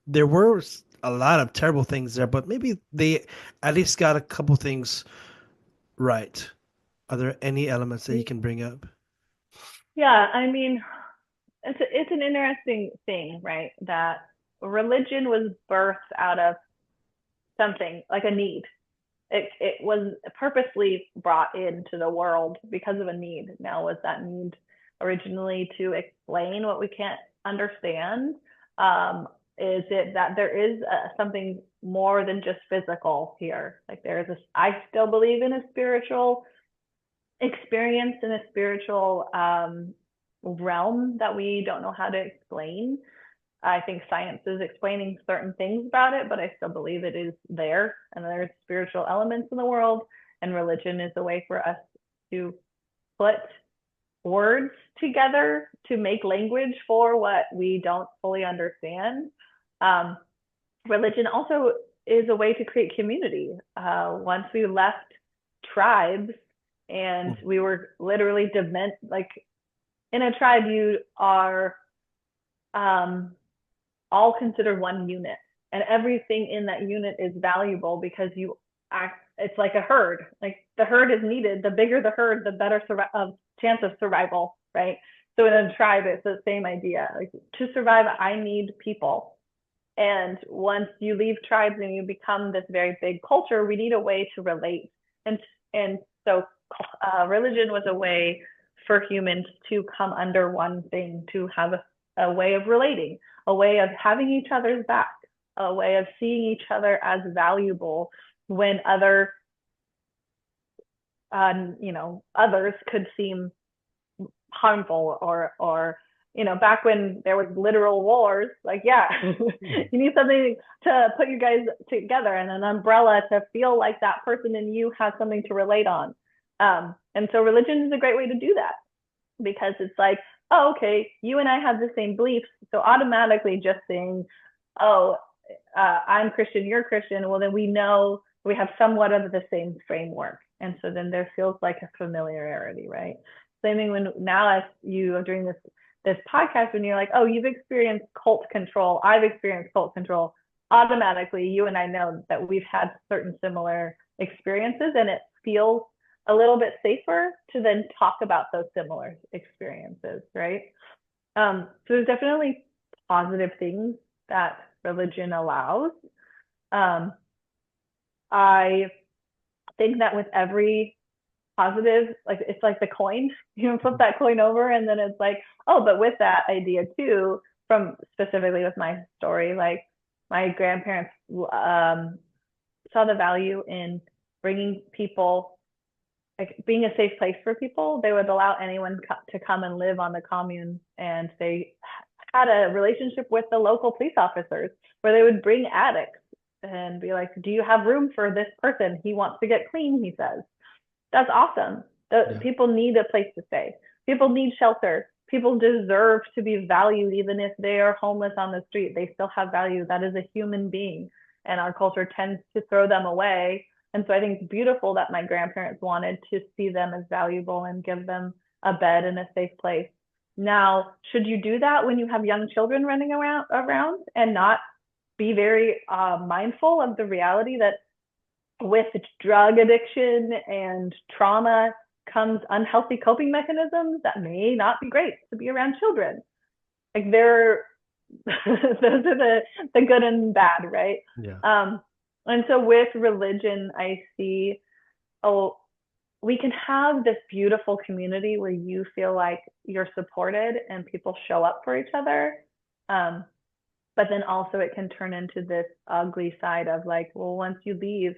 there were a lot of terrible things there, but maybe they at least got a couple things right? Are there any elements that you can bring up? Yeah, I mean, it's an interesting thing, right? That religion was birthed out of something like a need. It was purposely brought into the world because of a need. Now, was that need originally to explain what we can't understand? Is it that there is something more than just physical here? Like there is this, I still believe in a spiritual experience, in a spiritual realm that we don't know how to explain. I think science is explaining certain things about it, but I still believe it is there, and there's spiritual elements in the world, and religion is a way for us to put words together to make language for what we don't fully understand. Um, Religion also is a way to create community. Once we left tribes and we were literally like in a tribe, you are all considered one unit, and everything in that unit is valuable because you act. It's like a herd. Like the herd is needed. The bigger the herd, the better chance of survival, right? So in a tribe, it's the same idea. Like to survive, I need people. And once you leave tribes and you become this very big culture, we need a way to relate. And so religion was a way for humans to come under one thing, to have a way of relating, a way of having each other's back, a way of seeing each other as valuable when other, others could seem harmful or back when there was literal wars, like, yeah, you need something to put you guys together and an umbrella to feel like that person and you have something to relate on. And so religion is a great way to do that, because it's like, oh, okay, you and I have the same beliefs, so automatically just saying, oh, I'm Christian, you're Christian, well, then we know we have somewhat of the same framework. And so then there feels like a familiarity, right? Same thing when now as you are doing this podcast, when you're like, oh, you've experienced cult control, I've experienced cult control, automatically you and I know that we've had certain similar experiences, and it feels a little bit safer to then talk about those similar experiences, right? So there's definitely positive things that religion allows. I think that with every positive, like it's like the coin, flip that coin over, and then it's like, oh, but with that idea too, from specifically with my story, like my grandparents saw the value in bringing people, like being a safe place for people. They would allow anyone to come and live on the commune, and they had a relationship with the local police officers where they would bring addicts and be like, do you have room for this person? He wants to get clean, he says. That's awesome. Yeah. People need a place to stay. People need shelter. People deserve to be valued, even if they are homeless on the street. They still have value. That is a human being. And our culture tends to throw them away. And so I think it's beautiful that my grandparents wanted to see them as valuable and give them a bed and a safe place. Now, should you do that when you have young children running around and not be very mindful of the reality that with drug addiction and trauma comes unhealthy coping mechanisms that may not be great to be around children? Like they're those are the good and bad, right? Yeah. And so with religion, I see, oh, we can have this beautiful community where you feel like you're supported and people show up for each other. But then also it can turn into this ugly side of like, well, once you leave,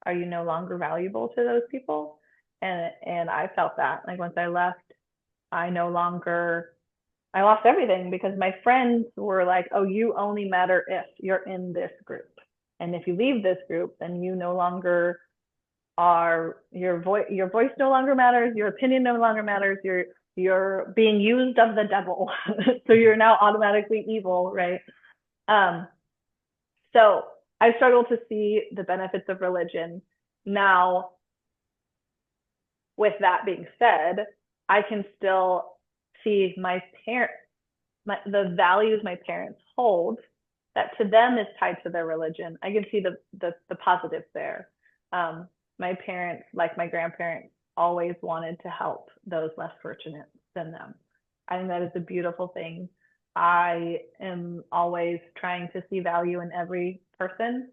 are you no longer valuable to those people? And I felt that, like, once I left, I lost everything, because my friends were like, oh, you only matter if you're in this group, and if you leave this group, then you no longer are, your voice no longer matters, your opinion no longer matters, you're being used of the devil. So you're now automatically evil, right? So I struggle to see the benefits of religion. Now, with that being said, I can still see the values my parents hold that to them is tied to their religion. I can see the positives there. My parents, like my grandparents, always wanted to help those less fortunate than them. I think that is a beautiful thing. I am always trying to see value in every person.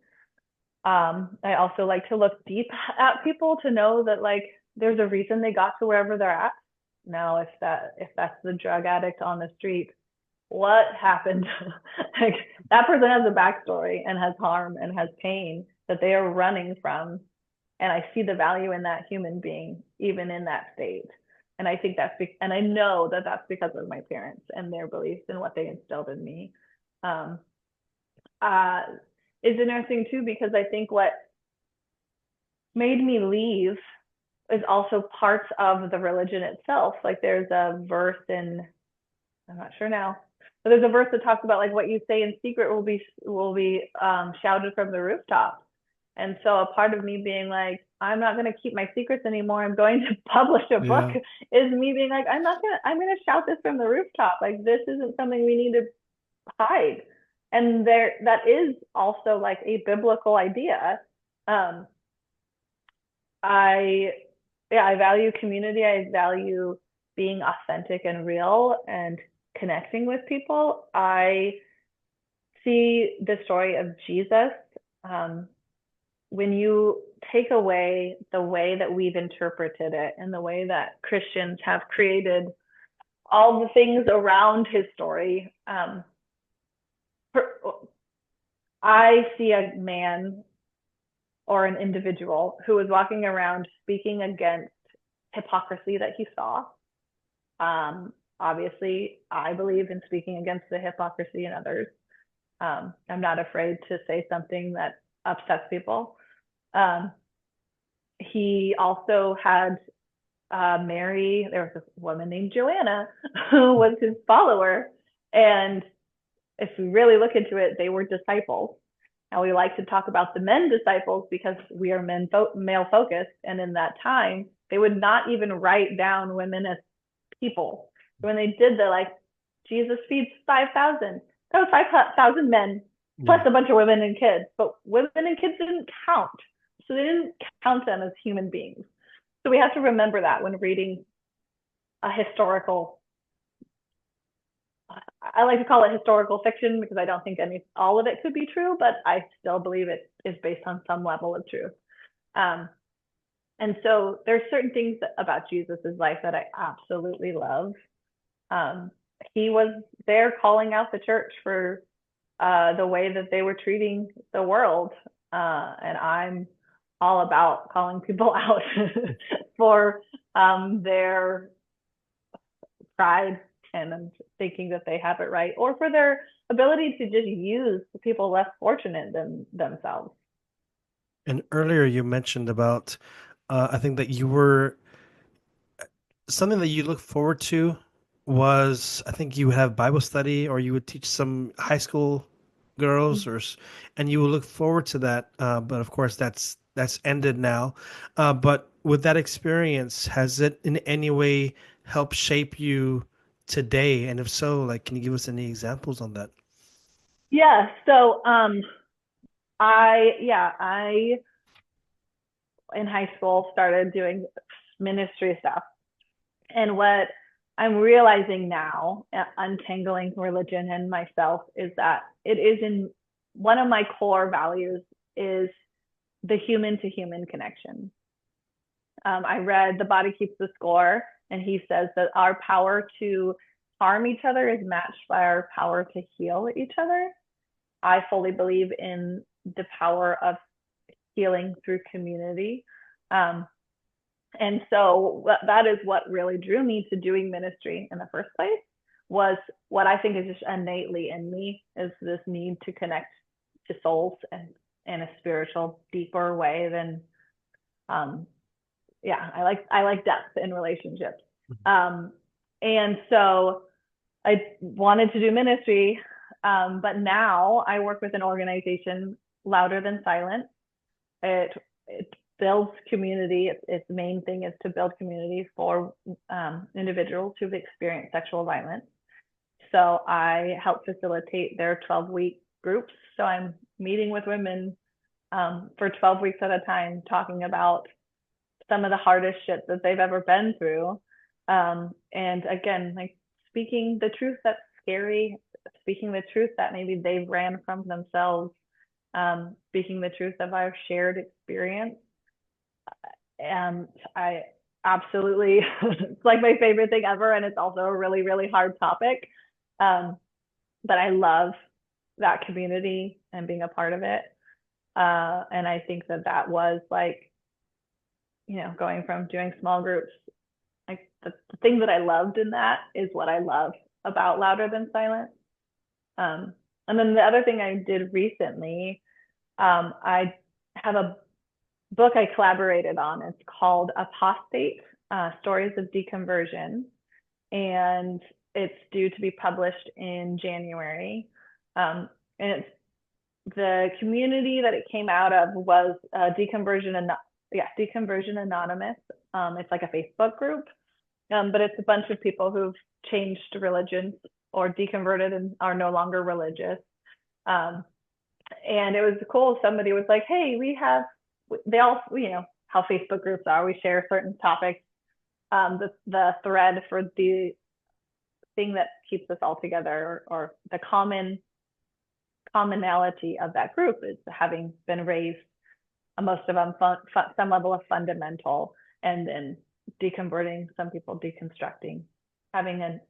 I also like to look deep at people to know that, like, there's a reason they got to wherever they're at. Now, if that's the drug addict on the street, what happened? Like, that person has a backstory and has harm and has pain that they are running from. And I see the value in that human being, even in that state. And I think and I know that that's because of my parents and their beliefs and what they instilled in me. It's interesting too, because I think what made me leave is also parts of the religion itself. Like, there's a verse in, I'm not sure now, but there's a verse that talks about, like, what you say in secret will be shouted from the rooftop. And so a part of me being like, I'm not going to keep my secrets anymore, I'm going to publish a book, is me being like, I'm going to shout this from the rooftop. Like, this isn't something we need to hide. And that is also like a biblical idea. I value community. I value being authentic and real and connecting with people. I see the story of Jesus when you take away the way that we've interpreted it and the way that Christians have created all the things around his story, I see a man or an individual who was walking around speaking against hypocrisy that he saw. Obviously, I believe in speaking against the hypocrisy in others. I'm not afraid to say something that upsets people. He also had Mary, there was a woman named Joanna who was his follower. And if we really look into it, they were disciples. And we like to talk about the men disciples because we are male focused. And in that time, they would not even write down women as people. When they did Jesus feeds 5,000, that was 5,000 men plus a bunch of women and kids. But women and kids didn't count. So they didn't count them as human beings. So we have to remember that when reading a historical, I like to call it historical fiction because I don't think all of it could be true, but I still believe it is based on some level of truth. And so there's certain things about Jesus's life that I absolutely love. He was there calling out the church for the way that they were treating the world. And I'm all about calling people out for their pride and thinking that they have it right, or for their ability to just use people less fortunate than themselves. And earlier you mentioned about, I think that you were something that you look forward to was, I think you would have Bible study or you would teach some high school girls, and you would look forward to that. But of course, that's ended now. But with that experience, has it in any way helped shape you today? And if so, like, can you give us any examples on that? Yeah. So I in high school started doing ministry stuff. And what I'm realizing now, untangling religion and myself, is that it is in one of my core values is the human to human connection. I read The Body Keeps the Score, and he says that our power to harm each other is matched by our power to heal each other. I fully believe in the power of healing through community. And so that is what really drew me to doing ministry in the first place, was what I think is just innately in me, is this need to connect to souls and in a spiritual, deeper way than I like depth in relationships. And so I wanted to do ministry, but now I work with an organization, Louder Than Silent. It builds community. Its main thing is to build community for individuals who've experienced sexual violence. So I help facilitate their 12-week groups. So I'm meeting with women for 12 weeks at a time, talking about some of the hardest shit that they've ever been through. And again, like speaking the truth that's scary, speaking the truth that maybe they've ran from themselves, speaking the truth of our shared experience. And I absolutely, it's like my favorite thing ever. And it's also a really, really hard topic. But I love that community and being a part of it. And I think that was like, going from doing small groups, like the thing that I loved in that is what I love about Louder Than Silent. And then the other thing I did recently, I have a book I collaborated on. It's called Apostate, Stories of Deconversion. And it's due to be published in January. And it's the community that it came out of was Deconversion Anonymous. It's like a Facebook group, but it's a bunch of people who've changed religions or deconverted and are no longer religious. And it was cool. Somebody was like, hey, they all, how Facebook groups are. We share certain topics. The thread for the thing that keeps us all together, or the commonality of that group, is having been raised most of them some level of fundamental, and then deconverting, some people deconstructing, having a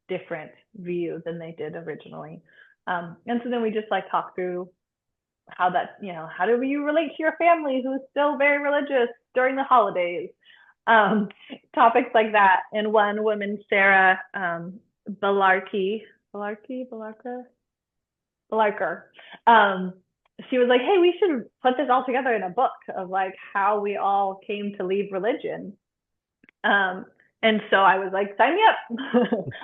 different view than they did originally. And so then we just like talk through how that, how do you relate to your family who's still very religious during the holidays? Um, Topics like that. And one woman, Sarah Balarki, Balarker, she was like, hey, we should put this all together in a book of like how we all came to leave religion. And so I was like, sign me up.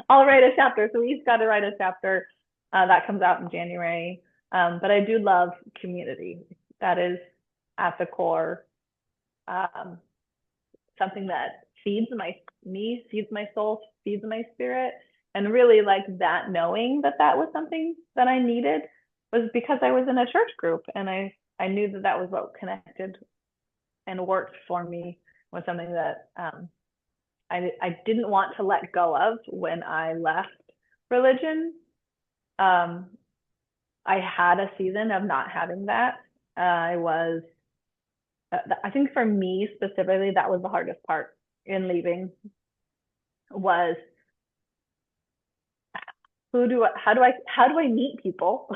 I'll write a chapter. So we each got to write a chapter that comes out in January. But I do love community. That is at the core, something that feeds my soul, feeds my spirit. And really like that, knowing that that was something that I needed was because I was in a church group, and I knew that that was what connected and worked for me, was something that I didn't want to let go of when I left religion. I had a season of not having that. I think for me specifically, that was the hardest part in leaving, was how do I meet people?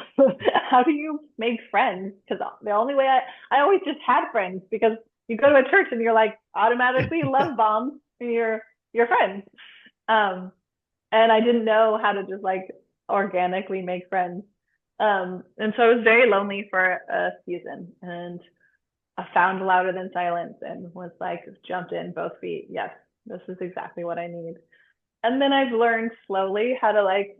How do you make friends? Because the only way I always just had friends, because you go to a church and you're like automatically love bombs your friends. And I didn't know how to just like organically make friends. And so I was very lonely for a season, and I found Louder Than Silence and was like, jumped in both feet. Yes, this is exactly what I need. And then I've learned slowly how to like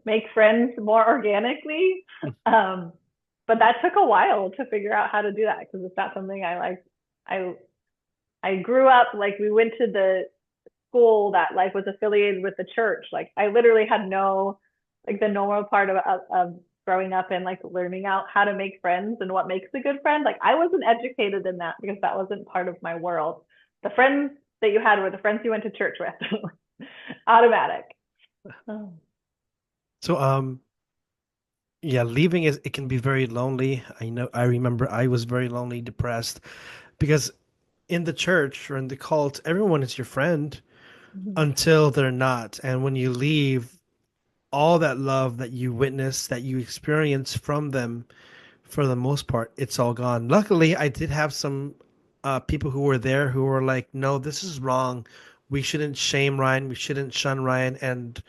make friends more organically. But that took a while to figure out how to do that, because it's not something I like. I grew up like, we went to the school that like was affiliated with the church. Like I literally had no, like the normal part of growing up and like learning out how to make friends and what makes a good friend. Like I wasn't educated in that because that wasn't part of my world. The friends that you had were the friends you went to church with. Automatic. Oh. So, yeah, leaving is, it can be very lonely. I remember I was very lonely, depressed, because in the church or in the cult, everyone is your friend until they're not. And when you leave, all that love that you witness, that you experience from them, for the most part, it's all gone. Luckily, I did have some people who were there who were like, no, this is wrong. We shouldn't shame Ryan. We shouldn't shun Ryan. And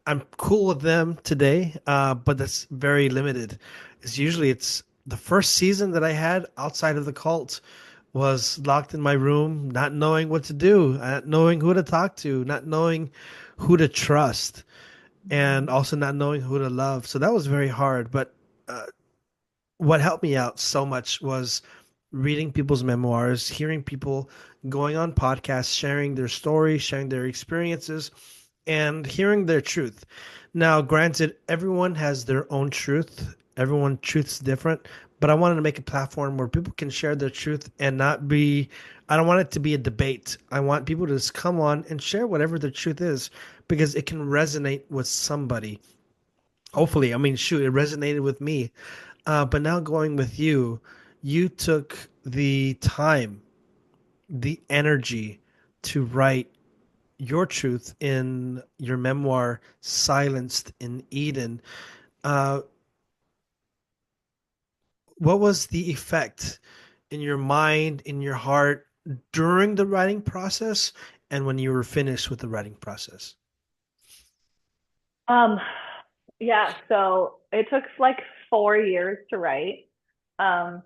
I'm cool with them today, but that's very limited. It's the first season that I had outside of the cult was locked in my room, not knowing what to do, not knowing who to talk to, not knowing who to trust, and also not knowing who to love. So that was very hard. But what helped me out so much was reading people's memoirs, hearing people going on podcasts, sharing their stories, sharing their experiences, and hearing their truth. Now, granted, everyone has their own truth. Everyone's truth's different, but I wanted to make a platform where people can share their truth and not be, I don't want it to be a debate. I want people to just come on and share whatever their truth is, because it can resonate with somebody. Hopefully, I mean, shoot, it resonated with me. But now going with you, you took the time, the energy to write your truth in your memoir, Silenced in Eden. Uh, what was the effect in your mind, in your heart, during the writing process, and when you were finished with the writing process? Um, yeah, so it took like 4 years to write. Um,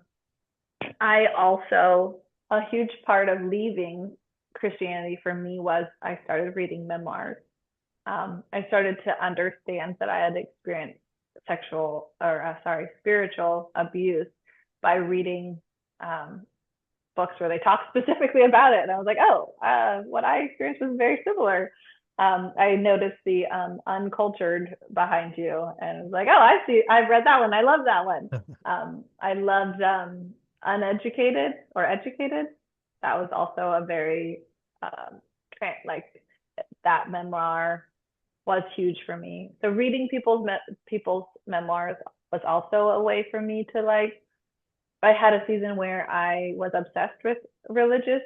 I also, a huge part of leaving Christianity for me was I started reading memoirs. I started to understand that I had experienced spiritual abuse by reading books where they talk specifically about it. And I was like, oh, what I experienced was very similar. I noticed the uncultured behind you, and I was like, oh, I see. I've read that one. I love that one. I loved uneducated or educated. That was also a very like that memoir was huge for me. So reading people's memoirs was also a way for me to like I had a season where I was obsessed with religious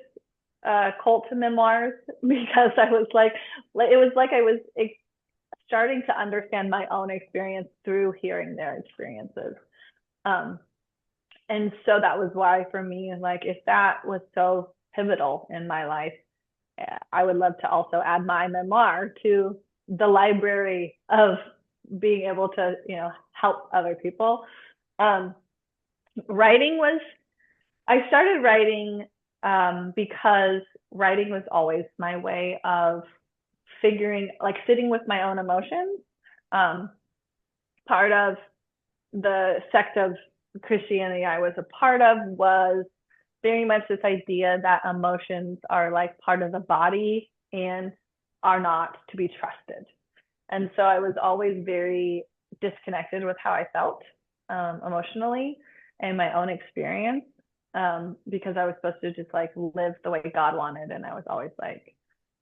cult memoirs because I was like, it was like I was starting to understand my own experience through hearing their experiences. Um, and so that was why for me, like, if that was so pivotal in my life, I would love to also add my memoir to the library of being able to, help other people. Um, writing was, I started writing because writing was always my way of figuring, like sitting with my own emotions. Um, Part of the sect of Christianity I was a part of was very much this idea that emotions are like part of the body and are not to be trusted. And so I was always very disconnected with how I felt emotionally and my own experience because I was supposed to just like live the way God wanted. And I was always like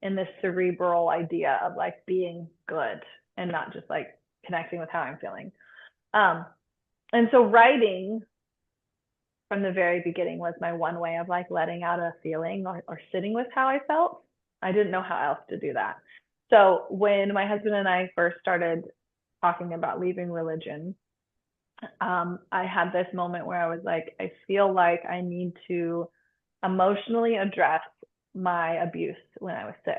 in this cerebral idea of like being good and not just like connecting with how I'm feeling. Um, and so writing from the very beginning was my one way of like letting out a feeling or sitting with how I felt. I didn't know how else to do that. So when my husband and I first started talking about leaving religion, I had this moment where I was like, I feel like I need to emotionally address my abuse when I was 6.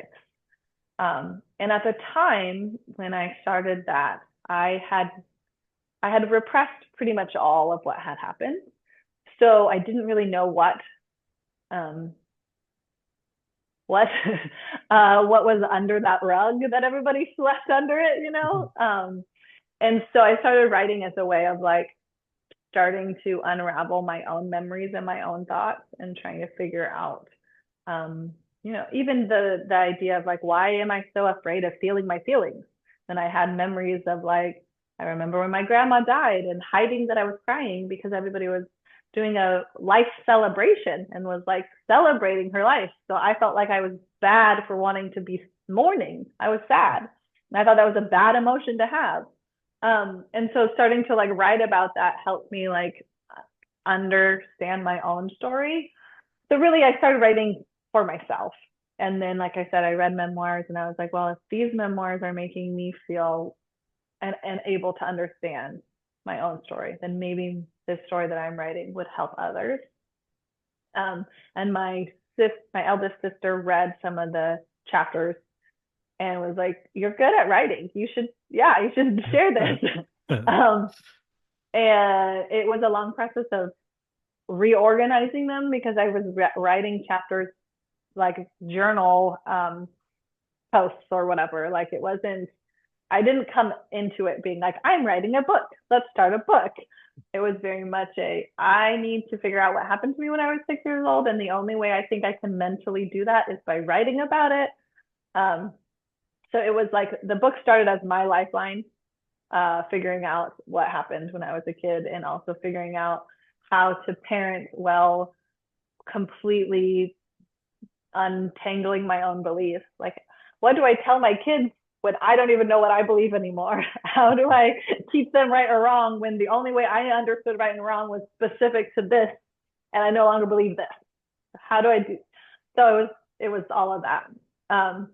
And at the time when I started that, I had repressed pretty much all of what had happened. So I didn't really know um, what what was under that rug that everybody slept under it, and so I started writing as a way of like starting to unravel my own memories and my own thoughts and trying to figure out, even the idea of like, why am I so afraid of feeling my feelings? And I had memories of like, I remember when my grandma died and hiding that I was crying because everybody was doing a life celebration and was like celebrating her life. So I felt like I was bad for wanting to be mourning. I was sad. And I thought that was a bad emotion to have. And so starting to like write about that helped me like understand my own story. So really I started writing for myself. And then, like I said, I read memoirs and I was like, well, if these memoirs are making me feel and able to understand my own story, then maybe this story that I'm writing would help others. And my eldest sister read some of the chapters and was like, "You're good at writing. You should share this." um, and it was a long process of reorganizing them because I was writing chapters like journal posts or whatever. Like it wasn't, I didn't come into it being like, I'm writing a book. Let's start a book. It was very much I need to figure out what happened to me when I was 6 years old. And the only way I think I can mentally do that is by writing about it. Um, so it was like the book started as my lifeline, figuring out what happened when I was a kid and also figuring out how to parent well, completely untangling my own beliefs. Like, what do I tell my kids when I don't even know what I believe anymore? How do I teach them right or wrong when the only way I understood right and wrong was specific to this and I no longer believe this? How do I do? So it was all of that. Um,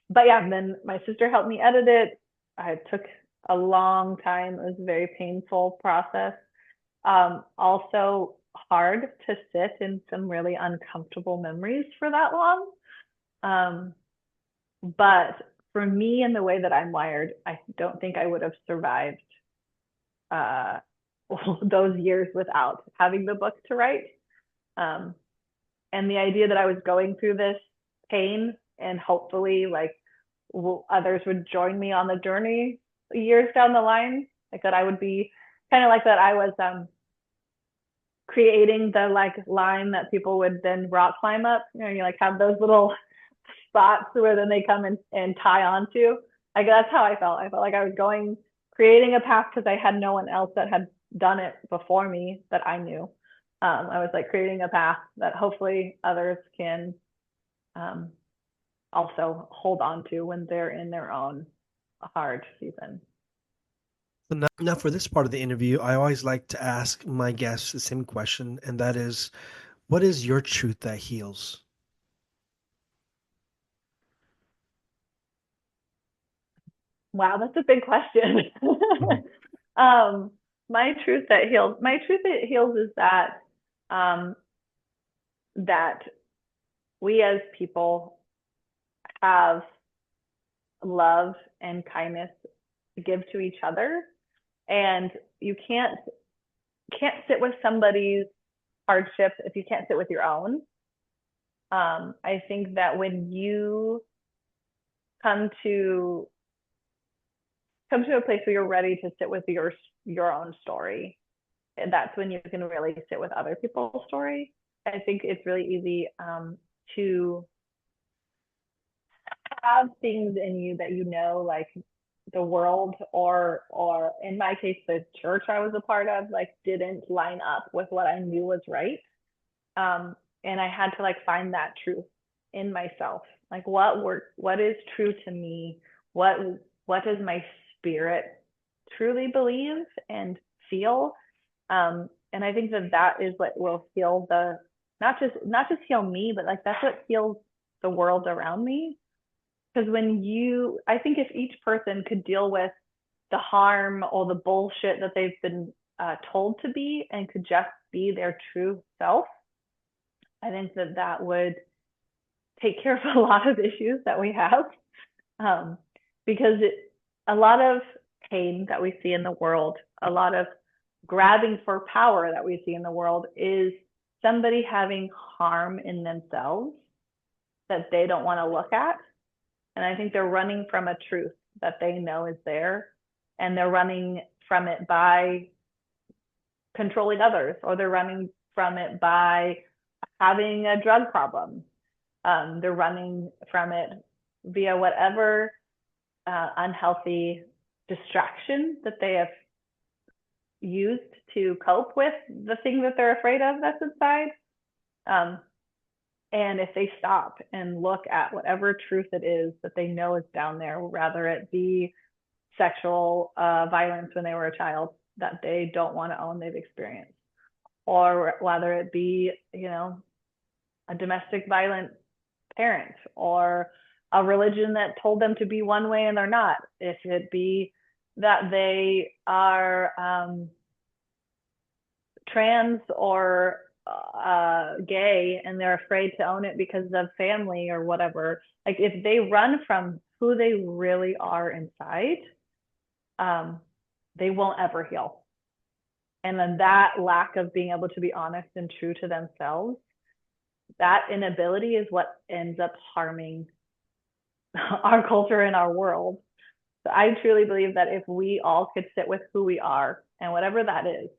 but yeah, then my sister helped me edit it. I took a long time. It was a very painful process. Also hard to sit in some really uncomfortable memories for that long. Um, but for me and the way that I'm wired, I don't think I would have survived uh, those years without having the book to write. Um, and the idea that I was going through this pain and hopefully like others would join me on the journey years down the line, like that I would be kind of like that I was creating the like line that people would then rock climb up. You like have those little spots where then they come and tie onto. Like that's how I felt. I felt like I was creating a path because I had no one else that had done it before me that I knew. I was like creating a path that hopefully others can um, also hold on to when they're in their own hard season. So now for this part of the interview, I always like to ask my guests the same question, and that is, what is your truth that heals? Wow, that's a big question. Mhm. um, my truth that heals is that um, that we as people have love and kindness to give to each other, and you can't sit with somebody's hardship if you can't sit with your own. I think that when you come to a place where you're ready to sit with your own story, and that's when you can really sit with other people's story. I think it's really easy to have things in you that like the world, or in my case the church I was a part of, like didn't line up with what I knew was right. And I had to like find that truth in myself. Like what is true to me? What what does my spirit truly believe and feel? And I think that that is what will heal the not just heal me, but like that's what heals the world around me. Because I think if each person could deal with the harm or the bullshit that they've been told to be and could just be their true self, I think that that would take care of a lot of issues that we have. Um, because a lot of pain that we see in the world, a lot of grabbing for power that we see in the world is somebody having harm in themselves that they don't want to look at. And I think they're running from a truth that they know is there. And they're running from it by controlling others, or they're running from it by having a drug problem. They're running from it via whatever unhealthy distraction that they have used to cope with the thing that they're afraid of that's inside. Um, and if they stop and look at whatever truth it is that they know is down there, rather it be sexual violence when they were a child that they don't want to own they've experienced, or whether it be, a domestic violent parent, or a religion that told them to be one way and they're not, if it be that they are trans or gay and they're afraid to own it because of family or whatever. Like if they run from who they really are inside, um, they won't ever heal. And then that lack of being able to be honest and true to themselves, that inability is what ends up harming our culture and our world. So I truly believe that if we all could sit with who we are and whatever that is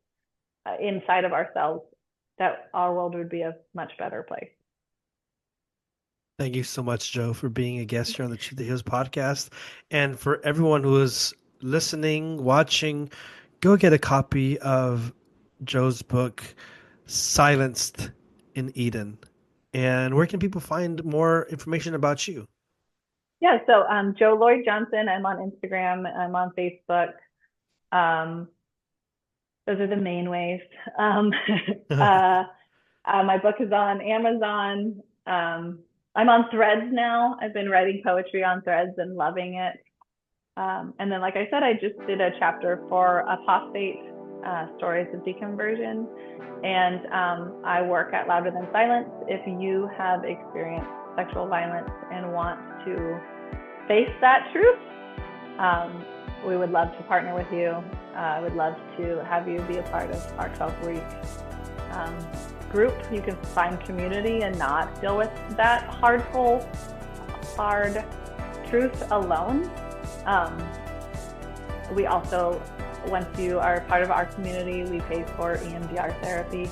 inside of ourselves, that our world would be a much better place. Thank you so much, Joe, for being a guest here on the Truth That Heals podcast. And for everyone who is listening, watching, go get a copy of Joe's book, Silenced in Eden. And where can people find more information about you? Yeah, so Joe Lloyd Johnson, I'm on Instagram, I'm on Facebook. Um, those are the main ways. Um, uh, my book is on Amazon. I'm on Threads now. I've been writing poetry on Threads and loving it. And then, like I said, I just did a chapter for Apostate Stories of Deconversion. And I work at Louder Than Silence. If you have experienced sexual violence and want to face that truth, we would love to partner with you. I would love to have you be a part of our 12-week group. You can find community and not deal with that hard truth alone. We also, once you are part of our community, we pay for EMDR therapy.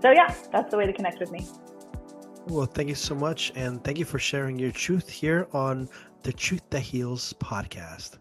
So yeah, that's the way to connect with me. Well, thank you so much. And thank you for sharing your truth here on the Truth That Heals podcast.